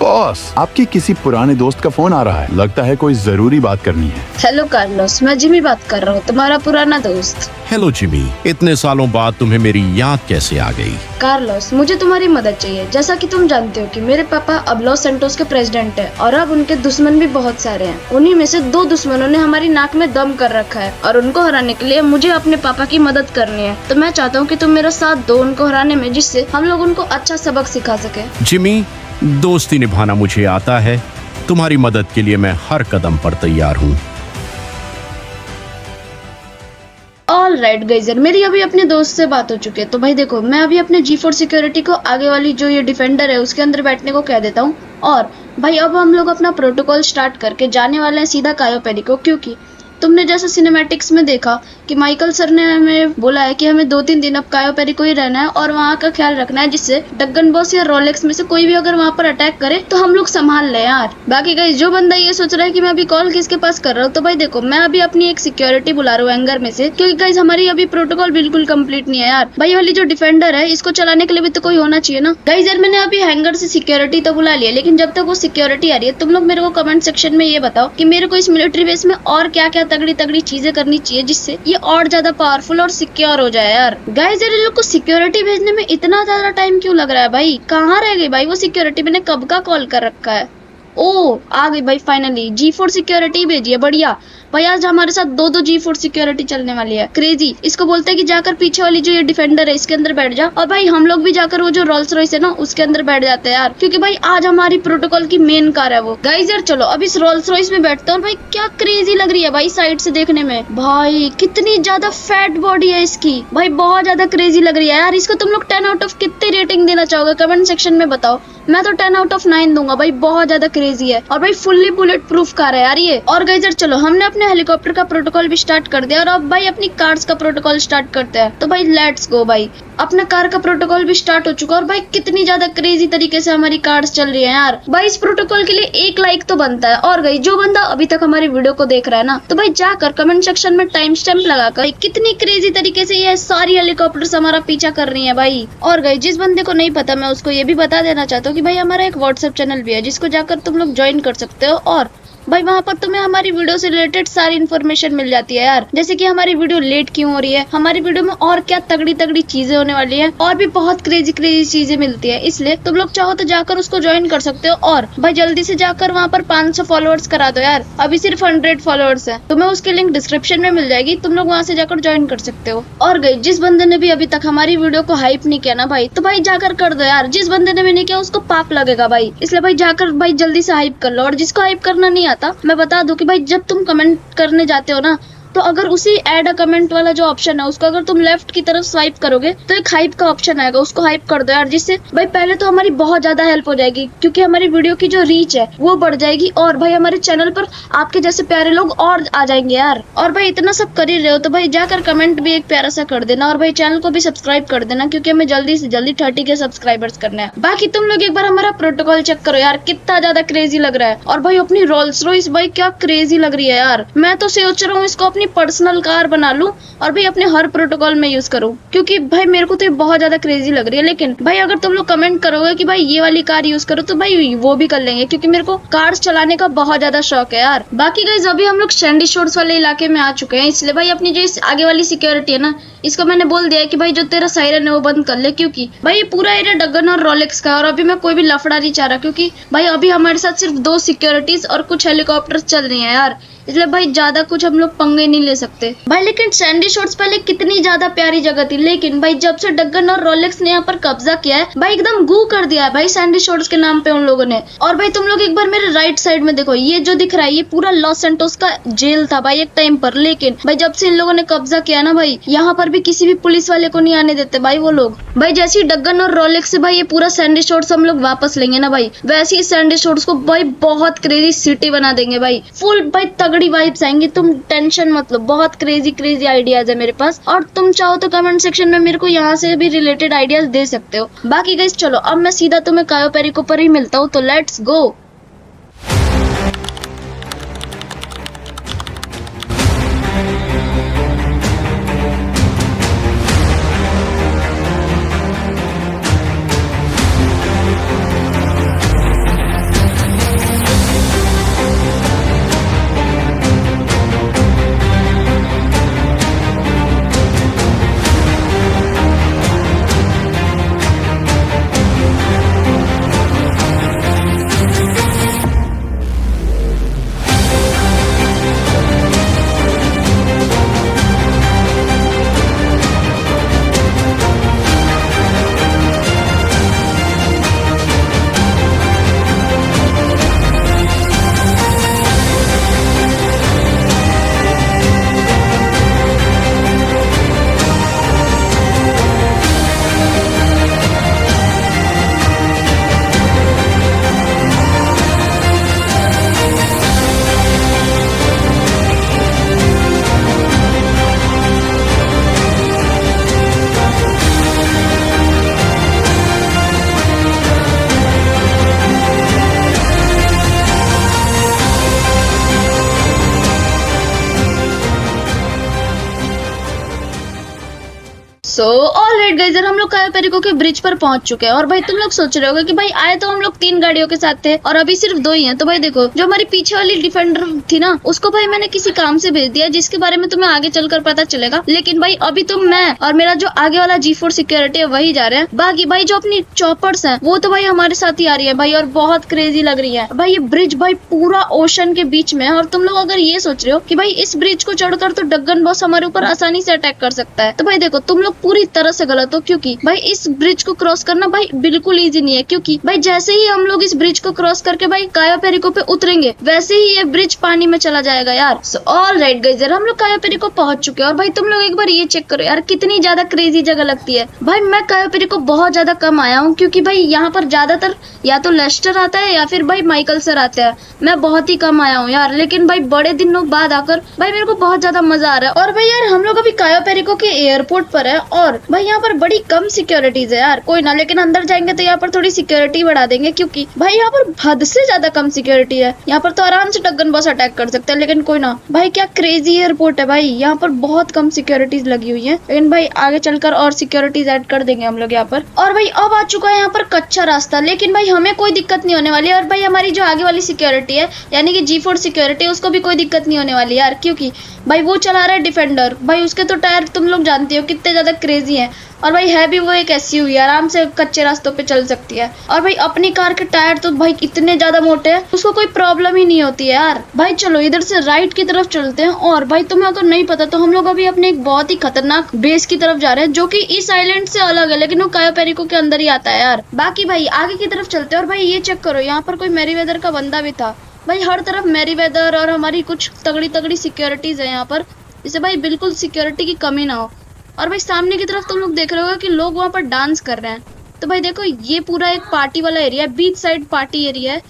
C: बॉस, आपके किसी पुराने दोस्त का फोन आ रहा है, लगता है कोई जरूरी बात करनी है।
B: हेलो कार्लोस, मैं जिमी बात कर रहा हूँ, तुम्हारा पुराना दोस्त।
D: हेलो जिमी, इतने सालों बाद तुम्हें मेरी याद कैसे आ गई?
B: कार्लोस, मुझे तुम्हारी मदद चाहिए। जैसा कि तुम जानते हो कि मेरे पापा अब लॉस सेंटोस के प्रेसिडेंट हैं और अब उनके दुश्मन भी बहुत सारे हैं। उन्हीं में से 2 दुश्मनों ने हमारी नाक में दम कर रखा है और उनको हराने के लिए मुझे अपने पापा की मदद करनी है। तो मैं चाहता हूँ कि तुम मेरा साथ दो उनको हराने में, जिससे हम लोग उनको अच्छा सबक सिखा सके।
D: जिमी, दोस्ती निभाना मुझे आता है। तुम्हारी मदद के लिए मैं हर कदम पर तैयार हूँ।
B: ऑल राइट गाइजर, मेरी अभी अपने दोस्त से बात हो चुकी है। तो भाई देखो, मैं अभी अपने G4 सिक्योरिटी को आगे वाली जो ये डिफेंडर है उसके अंदर बैठने को कह देता हूँ। और भाई अब हम लोग अपना प्रोटोकॉल स्टार्ट करके जाने वाले हैं सीधा कायो पेरी को, क्योंकि तुमने जैसा सिनेमैटिक्स में देखा कि माइकल सर ने हमें बोला है कि हमें 2-3 दिन अब कायो पेरी को ही रहना है और वहाँ का ख्याल रखना है, जिससे डगन बॉस या रोलेक्स में से कोई भी अगर वहाँ पर अटैक करे तो हम लोग संभाल ले यार। बाकी गाइस, जो बंदा ये सोच रहा है कि मैं अभी कॉल किसके पास कर रहा हूँ, तो भाई देखो, मैं अभी अपनी एक सिक्योरिटी बुला रहा हूँ एंगर में से, क्योंकि गाइस हमारी अभी प्रोटोकॉल बिल्कुल कंप्लीट नहीं है यार। भाई वाली जो डिफेंडर है इसको चलाने के लिए भी तो कोई होना चाहिए ना। गाइस यार, मैंने अभी हैंगर से सिक्योरिटी तो बुला लिया, लेकिन जब तक वो सिक्योरिटी आ रही है तुम लोग मेरे को कमेंट सेक्शन में ये बताओ कि मेरे को इस मिलिट्री बेस में और क्या क्या तगड़ी तगड़ी चीजें करनी चाहिए जिससे ये और ज्यादा पावरफुल और सिक्योर हो जाए यार। गाइस यार, ये लोग को सिक्योरिटी भेजने में इतना ज्यादा टाइम क्यों लग रहा है भाई? कहाँ रह गई भाई वो सिक्योरिटी? मैंने कब का कॉल कर रखा है। ओ आ गई भाई, फाइनली G4 सिक्योरिटी भेजी है, बढ़िया। भाई आज हमारे साथ 2 G4 सिक्योरिटी चलने वाली है, क्रेजी। इसको बोलते हैं कि जाकर पीछे वाली जो ये डिफेंडर है इसके अंदर बैठ जा, और भाई हम लोग भी जाकर वो जो रोल्स रॉयस है ना उसके अंदर बैठ जाते हैं यार, क्योंकि भाई आज हमारी प्रोटोकॉल की मेन कार है वो। गाइस यार चलो अब इस रोल्स रॉयस में बैठते हैं। और भाई क्या क्रेजी लग रही है भाई साइड से देखने में, भाई कितनी ज्यादा फैट बॉडी है इसकी, भाई बहुत ज्यादा क्रेजी लग रही है यार। इसको तुम लोग 10 आउट ऑफ कितनी रेटिंग देना चाहोगे कमेंट सेक्शन में बताओ। मैं तो 10 आउट ऑफ 9 दूंगा भाई, बहुत ज्यादा क्रेजी है। और भाई फुल्ली बुलेट प्रूफ कार है यार ये। और गाइस यार चलो, हमने अपने हेलीकॉप्टर का प्रोटोकॉल भी स्टार्ट कर दिया और अब भाई अपनी कार्स का प्रोटोकॉल स्टार्ट करते हैं। तो भाई लेट्स गो भाई, अपना कार का प्रोटोकॉल भी स्टार्ट हो चुका है। और भाई कितनी ज्यादा क्रेजी तरीके से हमारी कार्स चल रही है यार। भाई इस प्रोटोकॉल के लिए 1 लाइक तो बनता है। और भाई जो बंदा अभी तक हमारी वीडियो को देख रहा है ना, तो भाई जाकर कमेंट सेक्शन में टाइम स्टैम्प लगाकर कितनी क्रेजी तरीके से ये सारी हेलीकॉप्टर्स हमारा पीछा कर रही है भाई। और भाई जिस बंदे को नहीं पता, मैं उसको ये भी बता देना चाहता हूँ कि भाई हमारा एक व्हाट्सएप चैनल भी है जिसको जाकर तुम लोग ज्वाइन कर सकते हो। और भाई वहाँ पर तुम्हें हमारी वीडियो से रिलेटेड सारी इन्फॉर्मेशन मिल जाती है यार, जैसे कि हमारी वीडियो लेट क्यों हो रही है, हमारी वीडियो में और क्या तगड़ी तगड़ी चीजें होने वाली है, और भी बहुत क्रेजी क्रेजी चीजें मिलती है। इसलिए तुम लोग चाहो तो जाकर उसको ज्वाइन कर सकते हो। और भाई जल्दी से जाकर वहाँ पर 500 फॉलोअर्स करा दो यार, अभी सिर्फ 100 फॉलोअर्स है। तुम्हें उसकी लिंक डिस्क्रिप्शन में मिल जाएगी, तुम लोग वहाँ से जाकर ज्वाइन कर सकते हो। और गई जिस बंदे ने भी अभी तक हमारी वीडियो को हाइप नहीं किया ना भाई, तो भाई जाकर कर दो यार। जिस बंदे ने भी नहीं किया उसको पाप लगेगा भाई, इसलिए भाई जाकर भाई जल्दी से हाइप कर लो। और जिसको हाइप करना नहीं आता, मैं बता दूं कि भाई जब तुम कमेंट करने जाते हो ना, तो अगर उसी ऐड अ कमेंट वाला जो ऑप्शन है उसको अगर तुम लेफ्ट की तरफ स्वाइप करोगे तो एक हाइप का ऑप्शन आएगा, उसको हाइप कर दो यार, जिससे भाई पहले तो हमारी बहुत ज्यादा हेल्प हो जाएगी, क्योंकि हमारी वीडियो की जो रीच है वो बढ़ जाएगी। और भाई हमारे चैनल पर आपके जैसे प्यारे लोग और आ जाएंगे यार। और भाई इतना सब कर ही रहे हो तो भाई जाकर कमेंट भी एक प्यारा सा कर देना, और भाई चैनल को भी सब्सक्राइब कर देना, क्योंकि हमें जल्दी से जल्दी 30 के सब्सक्राइबर्स करना है। बाकी तुम लोग एक बार हमारा प्रोटोकॉल चेक करो यार, कितना ज्यादा क्रेजी लग रहा है। और भाई अपनी रोल्स रॉयस भाई क्या क्रेजी लग रही है यार। मैं तो सोच रहा हूँ इसको अपनी पर्सनल कार बना लूं और भाई अपने हर प्रोटोकॉल में यूज करूं, क्योंकि भाई मेरे को तो ये बहुत ज्यादा क्रेजी लग रही है। लेकिन भाई अगर तुम लोग कमेंट करोगे कि भाई ये वाली कार यूज करो, तो भाई वो भी कर लेंगे, क्योंकि मेरे को कार्स चलाने का बहुत ज्यादा शौक है यार। बाकी गाइस अभी हम लोग सैंडी शोर्स वाले इलाके में आ चुके हैं, इसलिए भाई अपनी जो इस आगे वाली सिक्योरिटी है ना, इसको मैंने बोल दिया है कि भाई जो तेरा सायरन है वो बंद कर ले, क्योंकि भाई ये पूरा एरिया डगन और रोलेक्स का है। और अभी मैं कोई भी लफड़ा नहीं चाह रहा, क्योंकि भाई अभी हमारे साथ सिर्फ 2 सिक्योरिटीज और कुछ हेलीकॉप्टर्स चल रही है यार, इसलिए भाई ज्यादा कुछ हम लोग पंगे नहीं ले सकते भाई। लेकिन सैंडी शोर्स पहले कितनी ज्यादा प्यारी जगह थी, लेकिन भाई जब से डगन और रोलेक्स ने यहाँ पर कब्जा किया है भाई एकदम गू कर दिया है भाई सैंडी शोर्स के नाम पे उन लोगों ने। और भाई तुम लोग एक बार मेरे राइट साइड में देखो, ये जो दिख रहा है ये पूरा लॉस सैंटोस का जेल था भाई एक टाइम पर, लेकिन भाई जब से इन लोगों ने कब्जा किया ना भाई, यहाँ पर भी किसी भी पुलिस वाले को नहीं आने देते भाई वो लोग। भाई जैसे ही डगन और रोलेक्स से भाई ये पूरा सैंडी शोर्स हम लोग वापस लेंगे ना भाई, वैसे ही सैंडी शोर्स को भाई बहुत क्रेजी सिटी बना देंगे भाई, फुल भाई तगड़ी वाइब्स आएंगी, तुम टेंशन मत लो। बहुत क्रेजी क्रेजी आइडियाज है मेरे पास, और तुम चाहो तो कमेंट सेक्शन में मेरे को यहाँ से भी रिलेटेड आइडियाज दे सकते हो। बाकी गाइस चलो अब मैं सीधा तुम्हें कायो पेरिको पर ही मिलता हूँ, तो लेट्स गो। इधर हम लोग कायो पेरिको के ब्रिज पर पहुंच चुके हैं। और भाई तुम लोग सोच रहे होगे कि भाई आए तो हम लोग 3 गाड़ियों के साथ थे और अभी सिर्फ 2 ही हैं। तो भाई देखो, जो हमारी पीछे वाली डिफेंडर थी ना, उसको भाई मैंने किसी काम से भेज दिया, जिसके बारे में तुम्हें आगे चलकर पता चलेगा। लेकिन भाई अभी तुम, मैं और मेरा जो आगे वाला G4 सिक्योरिटी है वही जा रहे हैं। बाकी भाई जो अपनी चॉपर्स हैं वो तो भाई हमारे साथ ही आ रही है भाई, और बहुत क्रेजी लग रही है भाई। ये ब्रिज भाई पूरा ओशन के बीच में है। और तुम लोग अगर ये सोच रहे हो कि भाई इस ब्रिज को चढ़कर तो डगन बॉस हमारे ऊपर आसानी से अटैक कर सकता है, तो भाई देखो तुम लोग पूरी तरह से गलत हो। क्योंकि भाई इस ब्रिज को क्रॉस करना भाई बिल्कुल इजी नहीं है। क्योंकि भाई जैसे ही हम लोग इस ब्रिज को क्रॉस करके भाई कायो पेरिको पे उतरेंगे, वैसे ही ये ब्रिज पानी में चला जाएगा यार। सो ऑल राइट गाइस, हम लोग कायो पेरिको पहुंच चुके हैं। और भाई तुम लोग एक बार ये चेक करो यार, कितनी ज्यादा क्रेजी जगह लगती है भाई। मैं कायो पेरिको बहुत ज्यादा कम आया हूँ, क्योंकि भाई यहाँ पर ज्यादातर या तो लेस्टर आता है या फिर भाई माइकल सर आते हैं। मैं बहुत ही कम आया हूँ यार, लेकिन भाई बड़े दिनों बाद आकर भाई मेरे को बहुत ज्यादा मजा आ रहा है। और भाई यार हम लोग अभी कायो पेरिको के एयरपोर्ट पर है, और भाई यहाँ पर बड़ी कम सिक्योरिटीज है यार। कोई ना, लेकिन अंदर जाएंगे तो यहाँ पर थोड़ी सिक्योरिटी बढ़ा देंगे, क्योंकि भाई यहाँ पर हद से ज्यादा कम सिक्योरिटी है। यहाँ पर तो आराम से डगन बॉस अटैक कर सकते हैं। लेकिन कोई ना भाई, क्या क्रेजी एयरपोर्ट है भाई। यहाँ पर बहुत कम सिक्योरिटीज लगी हुई है, लेकिन भाई आगे चलकर और सिक्योरिटीज ऐड कर देंगे हम लोग यहाँ पर। और भाई अब आ चुका है यहाँ पर कच्चा रास्ता, लेकिन भाई हमें कोई दिक्कत नहीं होने वाली है। और भाई हमारी जो आगे वाली सिक्योरिटी है, यानी कि G4 सिक्योरिटी, उसको भी कोई दिक्कत नहीं होने वाली यार, क्योंकि भाई वो चला रहा है डिफेंडर। भाई उसके तो टायर तुम लोग जानते हो कितने ज्यादा क्रेजी हैं। और भाई है भी वो एक SUV, आराम से कच्चे रास्तों पे चल सकती है। और भाई अपनी कार के टायर तो भाई इतने ज्यादा मोटे हैं, उसको कोई प्रॉब्लम ही नहीं होती है यार। भाई चलो इधर से राइट की तरफ चलते हैं। और भाई तुम्हें अगर नहीं पता तो हम लोग अभी अपने एक बहुत ही खतरनाक बेस की तरफ जा रहे हैं, जो कि इस आइलैंड से अलग है, लेकिन वो कायो पेरिको के अंदर ही आता है यार। बाकी भाई आगे की तरफ चलते हैं। और भाई ये चेक करो, यहाँ पर कोई मेरीवेदर का बंदा भी था भाई। हर तरफ मेरीवेदर और हमारी कुछ तगड़ी तगड़ी सिक्योरिटीज है यहाँ पर, जिससे भाई बिल्कुल सिक्योरिटी की कमी ना हो। और भाई सामने की तरफ तुम लोग देख रहे हो कि लोग वहाँ पर डांस कर रहे हैं। तो भाई देखो, ये पूरा एक पार्टी वाला एरिया है, बीच साइड पार्टी एरिया है।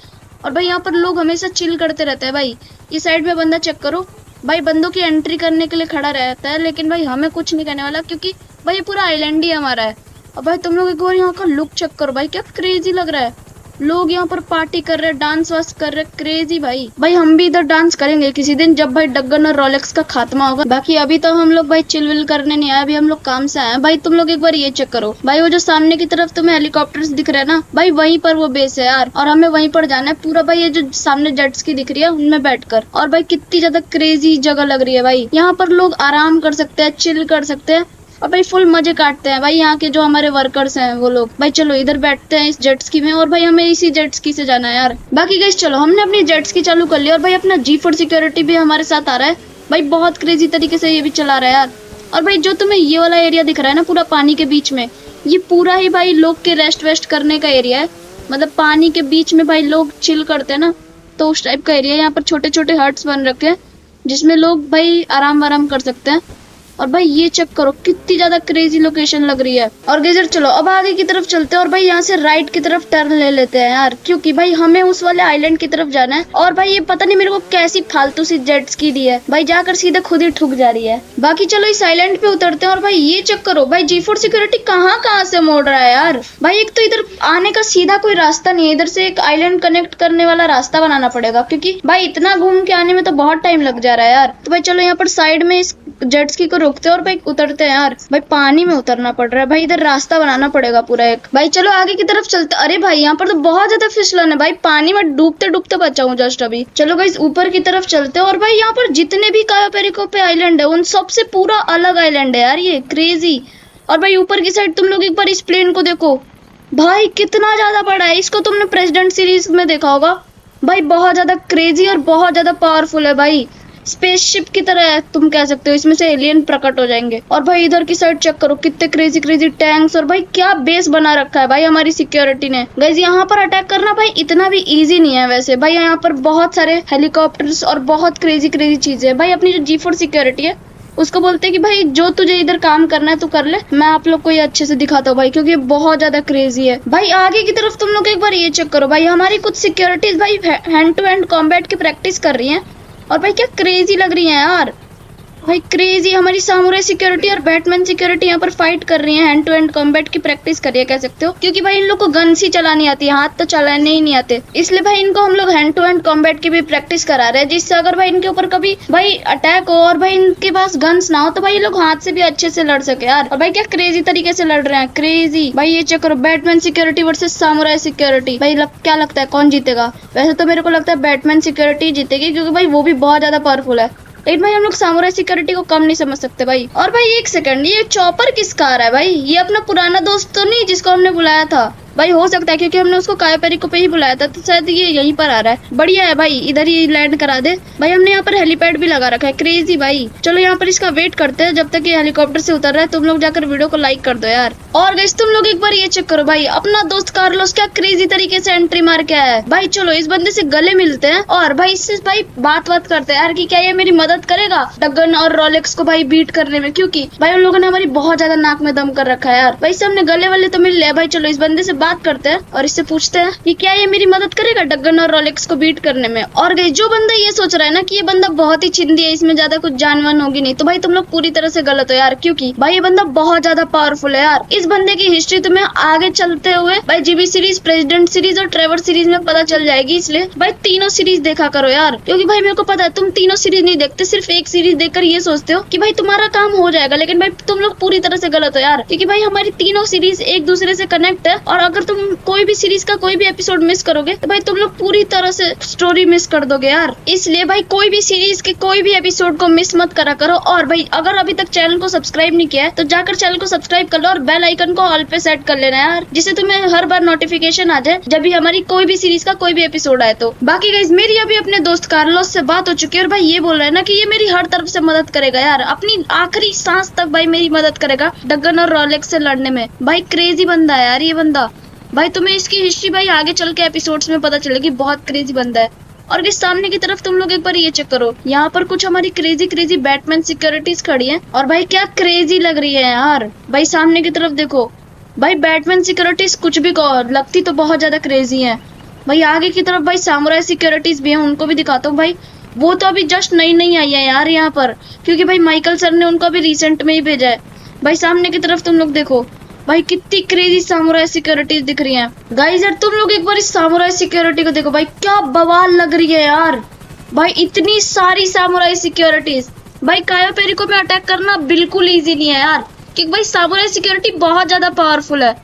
B: और भाई यहाँ पर लोग हमेशा चिल करते रहते हैं भाई। ये साइड में बंदा चेक करो भाई, बंदों की एंट्री करने के लिए खड़ा रहता है, लेकिन भाई हमें कुछ नहीं करने वाला, क्योंकि भाई ये पूरा आइलैंड ही हमारा है। और भाई तुम लोग एक बार यहाँ का लुक चेक करो भाई, क्या क्रेजी लग रहा है। लोग यहाँ पर पार्टी कर रहे हैं, डांस वांस कर रहे हैं, क्रेजी भाई। भाई हम भी इधर डांस करेंगे किसी दिन, जब भाई डगन और रोलेक्स का खात्मा होगा। बाकी अभी तो हम लोग भाई चिल विल करने नहीं आए, अभी हम लोग काम से आए। भाई तुम लोग एक बार ये चेक करो भाई, वो जो सामने की तरफ तुम्हें हेलीकॉप्टर्स दिख रहे हैं ना भाई, वहीं पर वो बेस है यार, और हमें वहीं पर जाना है पूरा। भाई ये जो सामने जेट्स की दिख रही है उनमें बैठकर। और भाई कितनी ज्यादा क्रेजी जगह लग रही है भाई। यहाँ पर लोग आराम कर सकते हैं, चिल कर सकते हैं, और भाई फुल मजे काटते हैं भाई यहाँ के जो हमारे वर्कर्स हैं वो लोग। भाई चलो इधर बैठते हैं इस जेट स्की में, और भाई हमें इसी जेट स्की से जाना है यार। बाकी गाइस चलो, हमने अपनी जेट स्की चालू कर लिया, और भाई अपना G4 सिक्योरिटी भी हमारे साथ आ रहा है भाई। बहुत क्रेजी तरीके से ये भी चला रहा है यार। और भाई जो तुम्हें ये वाला एरिया दिख रहा है ना पूरा पानी के बीच में, ये पूरा ही भाई लोग के रेस्ट वेस्ट करने का एरिया है। मतलब पानी के बीच में भाई लोग चिल करते हैं ना, तो उस टाइप का एरिया। यहाँ पर छोटे छोटे हट्स बन रखे हैं, जिसमें लोग भाई आराम कर सकते हैं। और भाई ये चेक करो, कितनी ज्यादा क्रेजी लोकेशन लग रही है। और गेजर चलो अब आगे की तरफ चलते हैं, और भाई यहाँ से राइट की तरफ टर्न ले लेते हैं यार, क्योंकि भाई हमें उस वाले आइलैंड की तरफ जाना है। और भाई ये पता नहीं मेरे को कैसी फालतू सी जेट स्की दी है भाई, जाकर सीधे खुद ही ठुक जा रही है। बाकी चलो इस आइलैंड पे उतरते हैं। और भाई ये चेक करो भाई, G4 सिक्योरिटी कहाँ से मोड़ रहा है यार। भाई एक तो इधर आने का सीधा कोई रास्ता नहीं है, इधर से एक आइलैंड कनेक्ट करने वाला रास्ता बनाना पड़ेगा, क्योंकि भाई इतना घूम के आने में तो बहुत टाइम लग जा रहा है यार। तो भाई चलो यहाँ पर साइड में इस जेट स्की को रोकते हैं और भाई उतरते हैं यार। भाई पानी में उतरना पड़ रहा है भाई, इधर रास्ता बनाना पड़ेगा पूरा एक। भाई चलो आगे की तरफ चलते। अरे भाई यहाँ पर तो बहुत ज्यादा फिसलन है भाई, पानी में डूबते डूबते बचा हूँ जस्ट अभी। चलो गाइस ऊपर की तरफ चलते हैं। और भाई यहाँ पर जितने भी कायो पेरिको पे आइलैंड है, उन सबसे पूरा अलग आइलैंड है यार, ये क्रेजी। और भाई ऊपर की साइड तुम लोग एक बार इस प्लेन को देखो भाई, कितना ज्यादा बड़ा है। इसको तुमने प्रेसिडेंट सीरीज में देखा होगा भाई, बहुत ज्यादा क्रेजी और बहुत ज्यादा पावरफुल है भाई। स्पेसशिप की तरह है, तुम कह सकते हो, इसमें से एलियन प्रकट हो जाएंगे। और भाई इधर की साइड चेक करो, कितने क्रेजी टैंक्स, और भाई क्या बेस बना रखा है भाई हमारी सिक्योरिटी ने। गाइस यहाँ पर अटैक करना भाई इतना भी इजी नहीं है वैसे भाई, यहाँ पर बहुत सारे हेलीकॉप्टर्स और बहुत क्रेजी चीजें है भाई। अपनी जो G4 सिक्योरिटी है उसको बोलते हैं कि भाई जो तुझे इधर काम करना है तू कर ले, मैं आप लोग को ये अच्छे से दिखाता हूँ भाई, क्योंकि बहुत ज्यादा क्रेजी है भाई। आगे की तरफ तुम लोग एक बार ये चेक करो भाई, हमारी कुछ सिक्योरिटीज भाई हैंड टू हैंड कॉम्बैट की प्रैक्टिस कर रही है, और भाई क्या क्रेजी लग रही है यार। भाई क्रेजी हमारी सामुराई सिक्योरिटी और बैटमैन सिक्योरिटी यहाँ पर फाइट कर रही है, हैंड टू हैंड कॉम्बैट की प्रैक्टिस कर रही है कह सकते हो, क्योंकि भाई इन लोग को गन्स ही चलानी आती है, हाथ तो चलाने ही नहीं आते। इसलिए भाई इनको हम लोग हैंड टू हैंड कॉम्बैट की भी प्रैक्टिस करा रहे हैं, जिससे अगर भाई इनके ऊपर कभी भाई अटैक हो और भाई इनके पास गन्स ना हो तो भाई ये लोग हाथ से भी अच्छे से लड़ सके यार। और भाई क्या क्रेजी तरीके से लड़ रहे हैं, क्रेजी भाई। ये चेक करो, Batman security versus samurai security. भाई क्या लगता है कौन जीतेगा? वैसे तो मेरे को लगता है बैटमैन सिक्योरिटी जीतेगी, क्योंकि भाई वो भी बहुत ज्यादा पावरफुल है, लेकिन भाई हम लोग सामुराई सिक्योरिटी को कम नहीं समझ सकते भाई। और भाई एक सेकंड, ये चॉपर किसका आ रहा है भाई? ये अपना पुराना दोस्त तो नहीं जिसको हमने बुलाया था? भाई हो सकता है क्योंकि हमने उसको कायापेरिको पे ही बुलाया था, तो शायद ये यहीं पर आ रहा है। बढ़िया है भाई, इधर ही लैंड करा दे भाई। हमने यहाँ पर हेलीपैड भी लगा रखा है, क्रेजी भाई। चलो यहाँ पर इसका वेट करते हैं जब तक ये हेलीकॉप्टर से उतर रहा है। तुम लोग जाकर वीडियो को लाइक कर दो यार। और गाइस तुम लोग एक बार ये चेक करो भाई, अपना दोस्त कार्लोस क्या क्रेजी तरीके से एंट्री मार के आया है भाई। चलो इस बंदे से गले मिलते हैं और भाई इससे भाई बात करते हैं यार कि क्या ये मेरी मदद करेगा डगन और रोलेक्स को भाई बीट करने में, क्योंकि भाई उन लोगों ने हमारी बहुत ज्यादा नाक में दम कर रखा है यार। भाई हमने गले वाले तो मिल लिया भाई। चलो इस बंदे से बात करते हैं और इससे पूछते हैं कि क्या ये मेरी मदद करेगा डगन और रोलेक्स को बीट करने में। और गाइस जो बंदा ये सोच रहा है ना कि ये बंदा बहुत ही चिंदी है, इसमें ज्यादा कुछ जानवन होगी नहीं, तो भाई तुम लोग पूरी तरह से गलत हो यार, क्योंकि भाई ये बंदा बहुत ज्यादा पावरफुल है यार। इस बंदे की हिस्ट्री तुम्हें आगे चलते हुए भाई जीबी सीरीज, प्रेसिडेंट सीरीज और ट्रेवर सीरीज में पता चल जाएगी। इसलिए भाई तीनों सीरीज देखा करो यार, क्योंकि भाई मेरे को पता है तुम तीनों सीरीज नहीं देखते, सिर्फ एक सीरीज देखकर ये सोचते हो कि भाई तुम्हारा काम हो जाएगा, लेकिन भाई तुम लोग पूरी तरह से गलत हो यार, क्योंकि भाई हमारी तीनों सीरीज एक दूसरे से कनेक्ट है। और अगर तुम कोई भी सीरीज का कोई भी एपिसोड मिस करोगे तो भाई तुम लोग पूरी तरह से स्टोरी मिस कर दोगे यार। इसलिए भाई कोई भी सीरीज के कोई भी एपिसोड को मिस मत करा करो। और भाई अगर अभी तक चैनल को सब्सक्राइब नहीं किया है तो जाकर चैनल को सब्सक्राइब कर लो और बेल आइकन को ऑल पे सेट कर लेना यार, जिससे तुम्हें हर बार नोटिफिकेशन आ जाए जब भी हमारी कोई भी सीरीज का कोई भी एपिसोड आए। तो बाकी गाइस मेरी अभी अपने दोस्त कार्लोस से बात हो चुकी है और भाई ये बोल रहा है ना कि ये मेरी हर तरफ से मदद करेगा यार, अपनी आखिरी सांस तक भाई मेरी मदद करेगा डगन और रोलेक्स से लड़ने में। भाई क्रेजी बंदा है यार ये बंदा। भाई तुम्हें इसकी हिस्ट्री भाई आगे चल के एपिसोड्स में पता चलेगी, बहुत क्रेजी बंदा है। और इस सामने की तरफ तुम लोग एक बार ये चेक करो, यहाँ पर कुछ हमारी क्रेजी बैटमैन सिक्योरिटीज खड़ी हैं और भाई क्या क्रेजी लग रही है यार। भाई सामने की तरफ देखो भाई, बैटमैन सिक्योरिटीज कुछ भी कहो लगती तो बहुत ज्यादा क्रेजी है। भाई आगे की तरफ भाई सामुराई सिक्योरिटीज भी हैं, उनको भी दिखाता हूँ भाई। वो तो अभी जस्ट नई आई है यार यहाँ पर, क्योंकि भाई माइकल सर ने उनको अभी रिसेंट में ही भेजा है। भाई सामने की तरफ तुम लोग देखो भाई कितनी क्रेजी सामुराई सिक्योरिटीज दिख रही हैं। गाइस यार तुम लोग एक बार इस सामुराई सिक्योरिटी को देखो भाई, क्या बवाल लग रही है यार। भाई इतनी सारी सामुराई सिक्योरिटीज। भाई कायापेरिको में अटैक करना बिल्कुल इजी नहीं है यार, क्योंकि भाई सामुराई सिक्योरिटी बहुत ज्यादा पावरफुल है।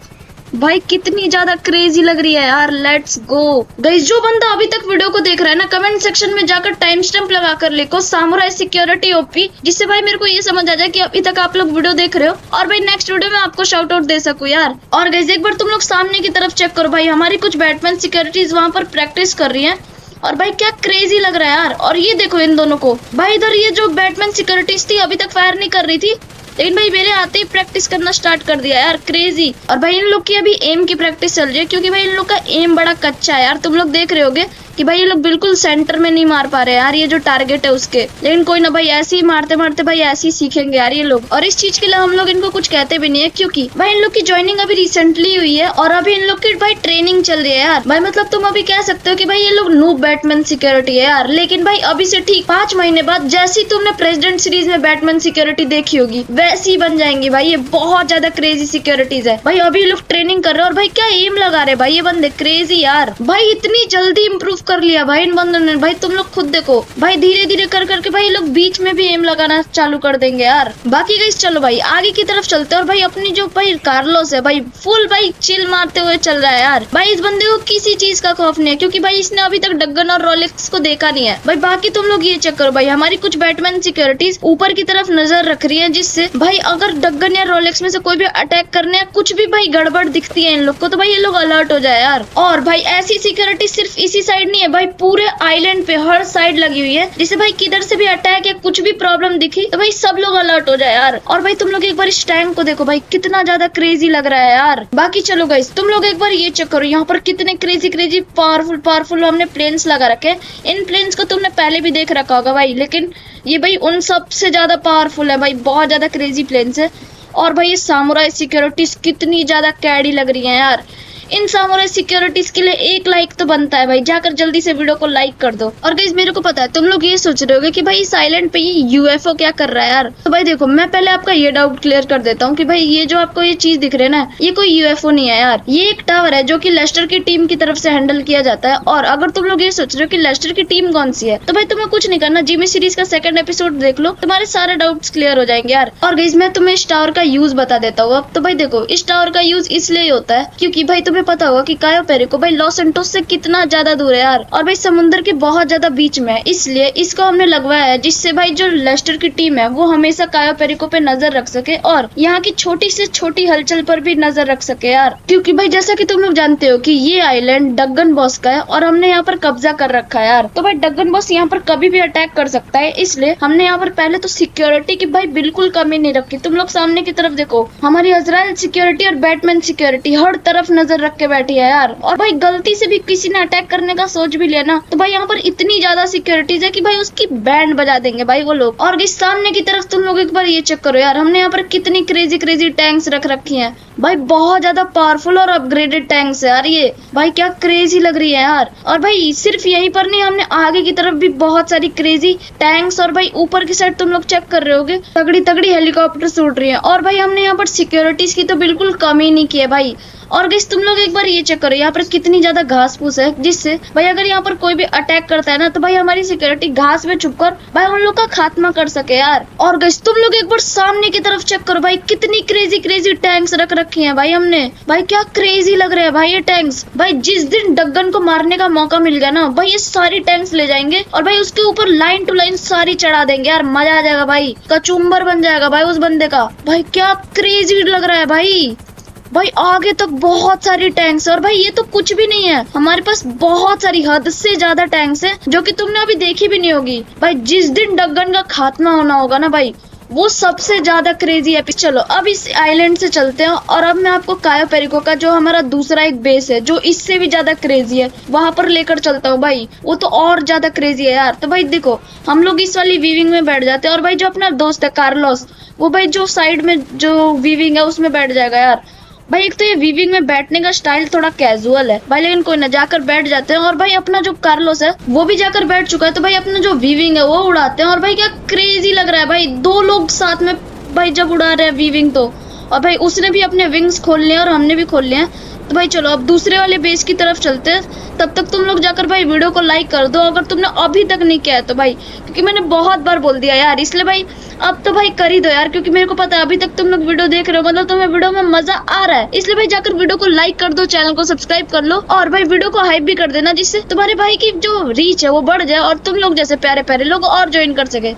B: भाई कितनी ज्यादा क्रेजी लग रही है यार। लेट्स गो गाइस, जो बंदा अभी तक वीडियो को देख रहा है ना, कमेंट सेक्शन में जाकर टाइम स्टैम्प लगाकर लिखो सामुराई सिक्योरिटी ओपी, जिससे भाई मेरे को ये समझ आ जाए कि अभी तक आप लोग वीडियो देख रहे हो और भाई नेक्स्ट वीडियो में आपको शाउट आउट दे सकूं यार। और गाइस एक बार तुम लोग सामने की तरफ चेक करो भाई, हमारी कुछ बैटमैन सिक्योरिटीज वहां पर प्रैक्टिस कर रही है और भाई क्या क्रेजी लग रहा है यार। और ये देखो इन दोनों को भाई, इधर ये जो बैटमैन सिक्योरिटीज थी अभी तक फायर नहीं कर रही थी, लेकिन भाई मेरे आते ही प्रैक्टिस करना स्टार्ट कर दिया यार, क्रेजी। और भाई इन लोग की अभी एम की प्रैक्टिस चल रही है, क्योंकि भाई इन लोग का एम बड़ा कच्चा है यार। तुम लोग देख रहे होगे कि भाई ये लोग बिल्कुल सेंटर में नहीं मार पा रहे यार, ये जो टारगेट है उसके। लेकिन कोई ना भाई, ऐसे ही मारते मारते भाई ऐसे ही सीखेंगे यार ये लोग। और इस चीज के लिए हम लोग इनको कुछ कहते भी नहीं है, क्योंकि भाई इन लोग की ज्वाइनिंग अभी रिसेंटली हुई है और अभी इन लोग की भाई ट्रेनिंग चल रही है यार। भाई मतलब तुम अभी कह सकते हो कि भाई ये लोग नूब बैटमैन सिक्योरिटी है यार, लेकिन भाई अभी से ठीक 5 महीने बाद जैसी तुमने प्रेसिडेंट सीरीज में बैटमैन सिक्योरिटी देखी होगी वैसी बन जाएंगी भाई। ये बहुत ज्यादा क्रेजी सिक्योरिटीज है भाई। अभी लोग ट्रेनिंग कर रहे हैं और भाई क्या एम लगा रहे भाई ये बंदे, क्रेजी यार। भाई इतनी जल्दी इम्प्रूव कर लिया भाई इन बंदों ने। भाई तुम लोग खुद देखो भाई, धीरे धीरे कर करके भाई लोग बीच में भी एम लगाना चालू कर देंगे यार। बाकी गाइस चलो भाई आगे की तरफ चलते हैं। और भाई अपनी जो भाई कार्लोस है भाई, फुल भाई चिल मारते हुए चल रहा है यार। भाई इस बंदे को किसी चीज का खौफ नहीं है, क्योंकि भाई इसने अभी तक डगन और रोलेक्स को देखा नहीं है भाई। बाकी तुम लोग ये चेक करो भाई, हमारी कुछ बैटमैन सिक्योरिटीज ऊपर की तरफ नजर रख रही है, जिससे भाई अगर डगन या रोलेक्स में से कोई भी अटैक करने या कुछ भी भाई गड़बड़ दिखती है इन लोग को, तो भाई ये लोग अलर्ट हो जाए यार। और भाई ऐसी सिक्योरिटी सिर्फ इसी साइड नहीं है भाई, पूरे आइलैंड पे हर साइड लगी हुई है, जिससे भाई किधर से भी अटैक या कुछ भी प्रॉब्लम दिखी तो भाई सब लोग अलर्ट हो जाए यार। और भाई तुम लोग एक बार इस टैंक को देखो भाई, कितना ज्यादा क्रेजी लग रहा है यार। बाकी चलो गाइस तुम लोग एक बार ये चेक करो, यहाँ पर कितने क्रेजी पावरफुल हमने प्लेन्स लगा रखे हैं। इन प्लेन्स को तुमने पहले भी देख रखा होगा भाई, लेकिन ये भाई उन सबसे ज्यादा पावरफुल है भाई, बहुत ज्यादा क्रेजी प्लेन्स है। और भाई ये सामुराई सिक्योरिटीज कितनी ज्यादा कैडी लग रही है यार। इन सामुराई सिक्योरिटीज के लिए 1 लाइक तो बनता है भाई, जाकर जल्दी से वीडियो को लाइक कर दो। और गाइस मेरे को पता है तुम लोग ये सोच रहे होगे कि भाई इस आइलैंड पे ये यूएफओ क्या कर रहा है यार। तो भाई देखो मैं पहले आपका ये डाउट क्लियर कर देता हूँ कि भाई ये जो आपको ये चीज दिख रही है ना, ये कोई यूएफओ नहीं है यार, ये एक टावर है जो कि लेस्टर की टीम की तरफ से हैंडल किया जाता है। और अगर तुम लोग ये सोच रहे हो कि लेस्टर की टीम कौन सी है, तो भाई तुम्हें कुछ नहीं करना, जिमी सीरीज का 2nd एपिसोड देख लो, तुम्हारे सारे डाउट्स क्लियर हो जाएंगे यार। और गाइस मैं तुम्हें इस टावर का यूज बता देता हूँ अब। तो भाई देखो इस टावर का यूज इसलिए होता है क्योंकि भाई तुम्हें पता होगा कि कायो पेरिको भाई लॉस सैंटोस से कितना ज्यादा दूर है यार, और भाई समुद्र के बहुत ज्यादा बीच में है, इसलिए इसको हमने लगवाया है जिससे भाई जो लेस्टर की टीम है वो हमेशा कायो पेरिको पे नजर रख सके और यहाँ की छोटी से छोटी हलचल पर भी नजर रख सके यार। क्योंकि भाई जैसा कि तुम लोग जानते हो कि ये आइलैंड डगन बॉस का है और हमने यहाँ पर कब्जा कर रखा है यार। तो भाई डगन बॉस यहाँ पर कभी भी अटैक कर सकता है, इसलिए हमने यहाँ पर पहले तो सिक्योरिटी की भाई बिल्कुल कमी नहीं रखी। तुम लोग सामने की तरफ देखो, हमारी अजराइल सिक्योरिटी और बैटमैन सिक्योरिटी हर तरफ नजर रख के बैठी है यार। और भाई गलती से भी किसी ने अटैक करने का सोच भी लिया ना, तो भाई यहाँ पर इतनी ज्यादा सिक्योरिटीज है कि भाई उसकी बैंड बजा देंगे भाई वो लोग। और इस सामने की तरफ तुम लोग एक बार ये चेक करो यार, हमने यहाँ पर कितनी क्रेजी क्रेजी टैंक्स रख रखी हैं भाई, बहुत ज्यादा पावरफुल और अपग्रेडेड टैंक्स है यार ये, भाई क्या क्रेजी लग रही है यार। और भाई सिर्फ यहीं पर नहीं, हमने आगे की तरफ भी बहुत सारी क्रेजी टैंक्स और भाई ऊपर की साइड तुम लोग चेक कर रहे होगे तगड़ी तगड़ी हेलीकॉप्टर उड़ रही है। और भाई हमने यहाँ पर सिक्योरिटीज की तो बिल्कुल कमी नहीं की है भाई। और गाइस तुम लोग एक बार ये चेक करो यहाँ पर कितनी ज्यादा घास फूस है, जिससे भाई अगर यहाँ पर कोई भी अटैक करता है ना तो भाई हमारी सिक्योरिटी घास में छुपकर भाई उन लोग का खात्मा कर सके यार। और गाइस तुम लोग एक बार सामने की तरफ चेक करो भाई, कितनी क्रेजी क्रेजी टैंक्स रख रखी है भाई हमने, भाई क्या क्रेजी लग रहा है भाई ये टैंक्स। भाई जिस दिन डगन को मारने का मौका मिल गया ना भाई, ये सारी टैंक्स ले जाएंगे और भाई उसके ऊपर लाइन टू लाइन सारी चढ़ा देंगे यार, मजा आ जाएगा भाई, कचुम्बर बन जाएगा भाई उस बंदे का। भाई क्या क्रेजी लग रहा है भाई आगे तक बहुत सारी टैंक्स है। और भाई ये तो कुछ भी नहीं है, हमारे पास बहुत सारी हद से ज्यादा टैंक्स है जो कि तुमने अभी देखी भी नहीं होगी। भाई जिस दिन डगन का खात्मा होना होगा ना भाई, वो सबसे ज्यादा क्रेजी है। चलो अब इस आइलैंड से चलते हैं और अब मैं आपको कायो पेरिको का जो हमारा दूसरा एक बेस है जो इससे भी ज्यादा क्रेजी है वहां पर लेकर चलता हूँ भाई, वो तो और ज्यादा क्रेजी है यार। तो भाई देखो हम लोग इस वाली वीविंग में बैठ जाते हैं और भाई जो अपना दोस्त है कार्लोस, वो भाई जो साइड में जो वीविंग है उसमें बैठ जाएगा यार। भाई एक तो ये वीविंग में बैठने का स्टाइल थोड़ा कैजुअल है भाई, लेकिन कोई ना, जाकर बैठ जाते हैं। और भाई अपना जो कार्लोस है वो भी जाकर बैठ चुका है, तो भाई अपना जो वीविंग है वो उड़ाते हैं। और भाई क्या क्रेजी लग रहा है भाई, 2 लोग साथ में भाई जब उड़ा रहे हैं वीविंग तो। और भाई उसने भी अपने विंग्स खोल लिए और हमने भी खोल लिए हैं। तो भाई चलो अब दूसरे वाले बेस की तरफ चलते हैं, तब तक तुम लोग जाकर भाई वीडियो को लाइक कर दो अगर तुमने अभी तक नहीं किया है तो भाई, क्योंकि मैंने बहुत बार बोल दिया यार, इसलिए भाई अब तो भाई कर ही दो यार, क्योंकि मेरे को पता है अभी तक तुम लोग वीडियो देख रहे हो, मतलब तुम्हें वीडियो में मजा आ रहा है। इसलिए भाई जाकर वीडियो को लाइक कर दो, चैनल को सब्सक्राइब कर लो और भाई वीडियो को हाइप भी कर देना, जिससे तुम्हारे भाई की जो रीच है वो बढ़ जाए और तुम लोग जैसे प्यारे प्यारे लोग और ज्वाइन कर सके।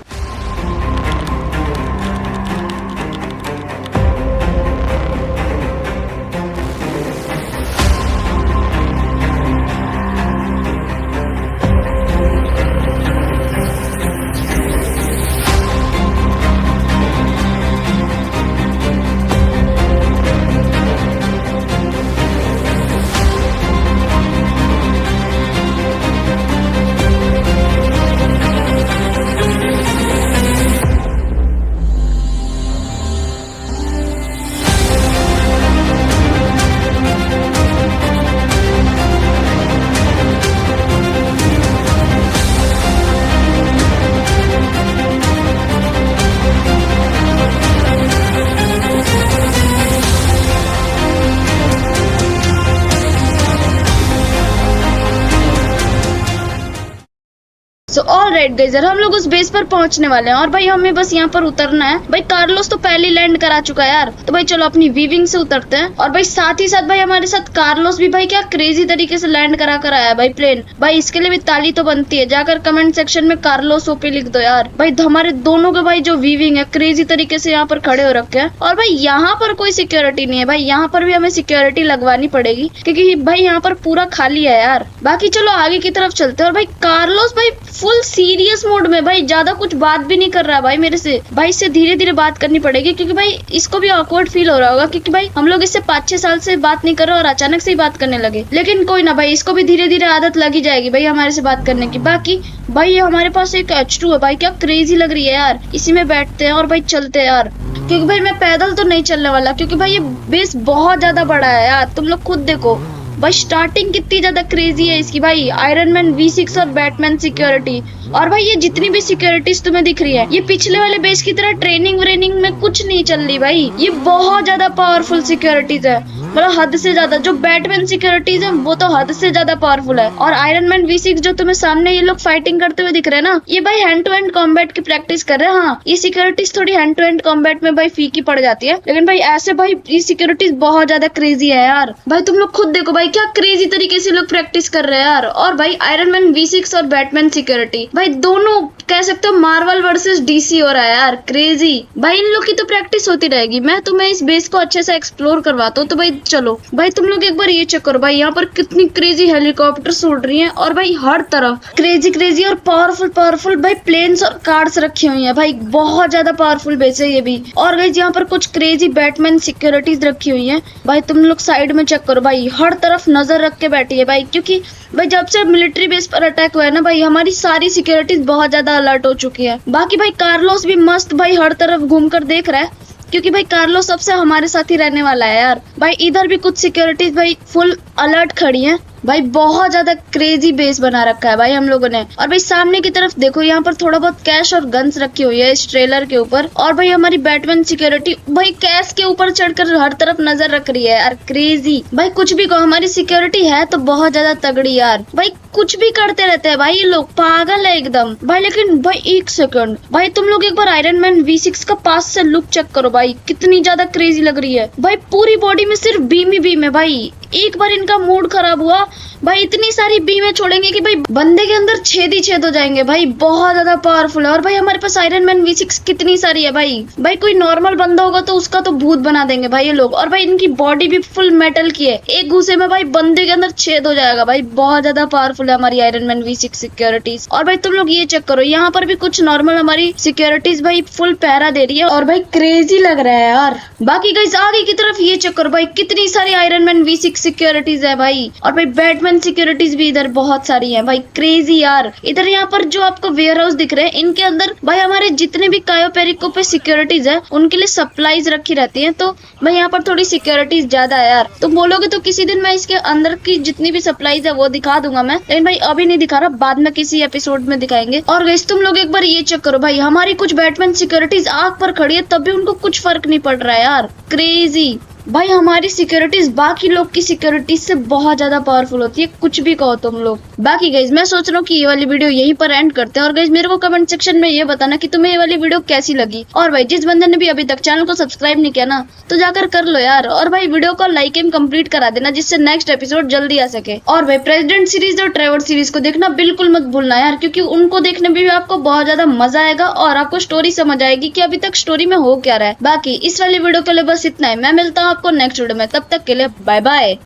B: सो ऑलराइट गाइस, हम लोग उस बेस पर पहुंचने वाले हैं और भाई हमें बस यहाँ पर उतरना है। भाई कार्लोस तो पहले लैंड करा चुका है यार, तो भाई चलो अपनी वीविंग से उतरते हैं। और भाई साथ ही साथ भाई हमारे साथ कार्लोस भी भाई क्या क्रेजी तरीके से लैंड करा कर आया है भाई प्लेन। भाई इसके लिए भी ताली तो बनती है, जाकर कमेंट सेक्शन में कार्लोस ओपी लिख दो यार। भाई हमारे दोनों के भाई जो वीविंग है क्रेजी तरीके से यहाँ पर खड़े हो रखे हैं। और भाई यहाँ पर कोई सिक्योरिटी नहीं है भाई, यहाँ पर भी हमें सिक्योरिटी लगवानी पड़ेगी क्योंकि भाई यहाँ पर पूरा खाली है यार। बाकी चलो आगे की तरफ चलते हैं। और भाई कार्लोस भाई फुल सीरियस मोड में भाई ज्यादा कुछ बात भी नहीं कर रहा है भाई मेरे से। भाई इससे धीरे धीरे बात करनी पड़ेगी क्योंकि भाई इसको भी ऑकवर्ड फील हो रहा होगा, क्योंकि भाई हम लोग इससे 5-6 साल से बात नहीं कर रहे और अचानक से ही बात करने लगे। लेकिन कोई ना भाई, इसको भी धीरे धीरे आदत लगी जाएगी भाई हमारे से बात करने की। बाकी भाई हमारे पास एक H2 है भाई, क्या क्रेजी लग रही है यार। इसी में बैठते हैं और भाई चलते हैं यार, क्योंकि भाई मैं पैदल तो नहीं चलने वाला, क्योंकि भाई ये बेस बहुत ज्यादा बड़ा है यार। तुम लोग खुद देखो भाई स्टार्टिंग कितनी ज्यादा क्रेजी है इसकी भाई, आयरन मैन V6 और बैटमैन सिक्योरिटी। और भाई ये जितनी भी सिक्योरिटीज तुम्हें दिख रही है ये पिछले वाले बेस की तरह ट्रेनिंग व्रेनिंग में कुछ नहीं चल रही भाई, ये बहुत ज्यादा पावरफुल सिक्योरिटीज है, मतलब हद से ज्यादा। जो बैटमैन सिक्योरिटीज है वो तो हद से ज्यादा पावरफुल है। और आयरन मैन V6 जो तुम्हें सामने ये लोग फाइटिंग करते हुए दिख रहे हैं ना, ये भाई हैंड टू हैंड कॉम्बैट की प्रैक्टिस कर रहे हैं। हाँ ये सिक्योरिटीज थोड़ी हैंड टू हैंड कॉम्बैट में भाई फीकी पड़ जाती है, लेकिन भाई ऐसे भाई ये सिक्योरिटीज बहुत ज्यादा क्रेजी है यार। भाई तुम लोग खुद देखो भाई क्या क्रेजी तरीके से लोग प्रैक्टिस कर रहे हैं यार। और भाई आयरन मैन V6 और बैटमैन सिक्योरिटी भाई दोनों कह सकते हो मार्वल वर्सेस DC हो रहा है यार, क्रेजी। भाई इन लोग की तो प्रैक्टिस होती रहेगी, मैं तुम्हें इस बेस को अच्छे से एक्सप्लोर करवाता हूँ। तो भाई चलो भाई तुम लोग एक बार ये चेक करो भाई, यहाँ पर कितनी क्रेजी हेलीकॉप्टर्स उड़ रही हैं और भाई हर तरफ क्रेजी और पावरफुल भाई प्लेन्स और कार्स रखी हुई है भाई, बहुत ज्यादा पावरफुल बेस है ये भी। और गाइस यहाँ पर कुछ क्रेजी बैटमैन सिक्योरिटीज रखी हुई है भाई, तुम लोग साइड में चेक करो भाई, हर तरफ नजर रख के बैठी है भाई, क्योंकि भाई जब से मिलिट्री बेस पर अटैक हुआ है ना भाई हमारी सारी सिक्योरिटीज बहुत ज्यादा अलर्ट हो चुकी है। बाकी भाई कार्लोस भी मस्त भाई हर तरफ घूम कर देख रहा है, क्योंकि भाई कार्लोस सबसे हमारे साथ ही रहने वाला है यार। भाई इधर भी कुछ सिक्योरिटीज भाई फुल अलर्ट खड़ी हैं भाई, बहुत ज्यादा क्रेजी बेस बना रखा है भाई हम लोगों ने। और भाई सामने की तरफ देखो यहाँ पर थोड़ा बहुत कैश और गन्स रखी हुई है इस ट्रेलर के ऊपर। और भाई हमारी बैटमैन सिक्योरिटी भाई कैश के ऊपर चढ़कर हर तरफ नजर रख रही है यार, क्रेजी। भाई कुछ भी कहो हमारी सिक्योरिटी है तो बहुत ज्यादा तगड़ी यार, भाई कुछ भी करते रहते हैं भाई ये लोग, पागल है एकदम भाई। लेकिन भाई एक सेकंड भाई तुम लोग एक बार आयरन मैन V6 का पास से लुक चेक करो भाई, कितनी ज्यादा क्रेजी लग रही है भाई, पूरी बॉडी में सिर्फ बीम ही बीम है भाई। एक बार इनका मूड खराब हुआ भाई इतनी सारी बीमें छोड़ेंगे कि भाई बंदे के अंदर छेद ही छेद हो जाएंगे भाई, बहुत ज्यादा पावरफुल है। और भाई हमारे पास आयरन मैन V6 कितनी सारी है भाई कोई नॉर्मल बंदा होगा तो उसका तो भूत बना देंगे भाई ये लोग। और भाई इनकी बॉडी भी फुल मेटल की है, एक घूसे में भाई बंदे के अंदर छेद हो जाएगा भाई, बहुत ज्यादा पावरफुल है हमारी आयरन मैन V6 सिक्योरिटीज। और भाई तुम लोग ये चेक करो यहाँ पर भी कुछ नॉर्मल हमारी सिक्योरिटीज भाई फुल पहरा दे रही है और भाई क्रेजी लग रहा है यार। बाकी गाइस आगे की तरफ ये चेक करो भाई कितनी सारी आयरन मैन V6 सिक्योरिटीज है भाई, और भाई बैटमैन सिक्योरिटीज भी इधर बहुत सारी है भाई, क्रेजी यार। इधर यहाँ पर जो आपको वेयर हाउस दिख रहे हैं इनके अंदर भाई हमारे जितने भी कायो पेरिको पे सिक्योरिटीज है उनके लिए सप्लाईज रखी रहती है, तो भाई यहाँ पर थोड़ी सिक्योरिटीज ज्यादा है यार। तुम बोलोगे तो किसी दिन मैं इसके अंदर की जितनी भी सप्लाईज है वो दिखा दूंगा मैं, लेकिन भाई अभी नहीं दिखा रहा, बाद में किसी एपिसोड में दिखाएंगे। और गाइस तुम लोग एक बार ये चेक करो भाई हमारी कुछ बैटमैन सिक्योरिटीज आग पर खड़ी है तब भी उनको कुछ फर्क नहीं पड़ रहा है यार, क्रेजी। भाई हमारी सिक्योरिटीज बाकी लोग की सिक्योरिटीज से बहुत ज्यादा पावरफुल होती है, कुछ भी कहो तुम लोग। बाकी गाइज मैं सोच रहा हूँ कि ये वाली वीडियो यहीं पर एंड करते हैं। और गाइज मेरे को कमेंट सेक्शन में ये बताना कि तुम्हें ये वाली वीडियो कैसी लगी। और भाई जिस बंदे ने भी अभी तक चैनल को सब्सक्राइब नहीं किया ना तो जाकर कर लो यार। और भाई वीडियो को लाइक एंड कंप्लीट करा देना जिससे नेक्स्ट एपिसोड जल्दी आ सके। और भाई प्रेसिडेंट सीरीज और ट्रेवर सीरीज को देखना बिल्कुल मत भूलना यार, क्योंकि उनको देखने में भी आपको बहुत ज्यादा मजा आएगा और आपको स्टोरी समझ आएगी कि अभी तक स्टोरी में हो क्या रहा है। बाकी इस वाली वीडियो के लिए बस इतना है, मैं मिलता हूँ आपको नेक्स्ट वीडियो में, तब तक के लिए बाय बाय।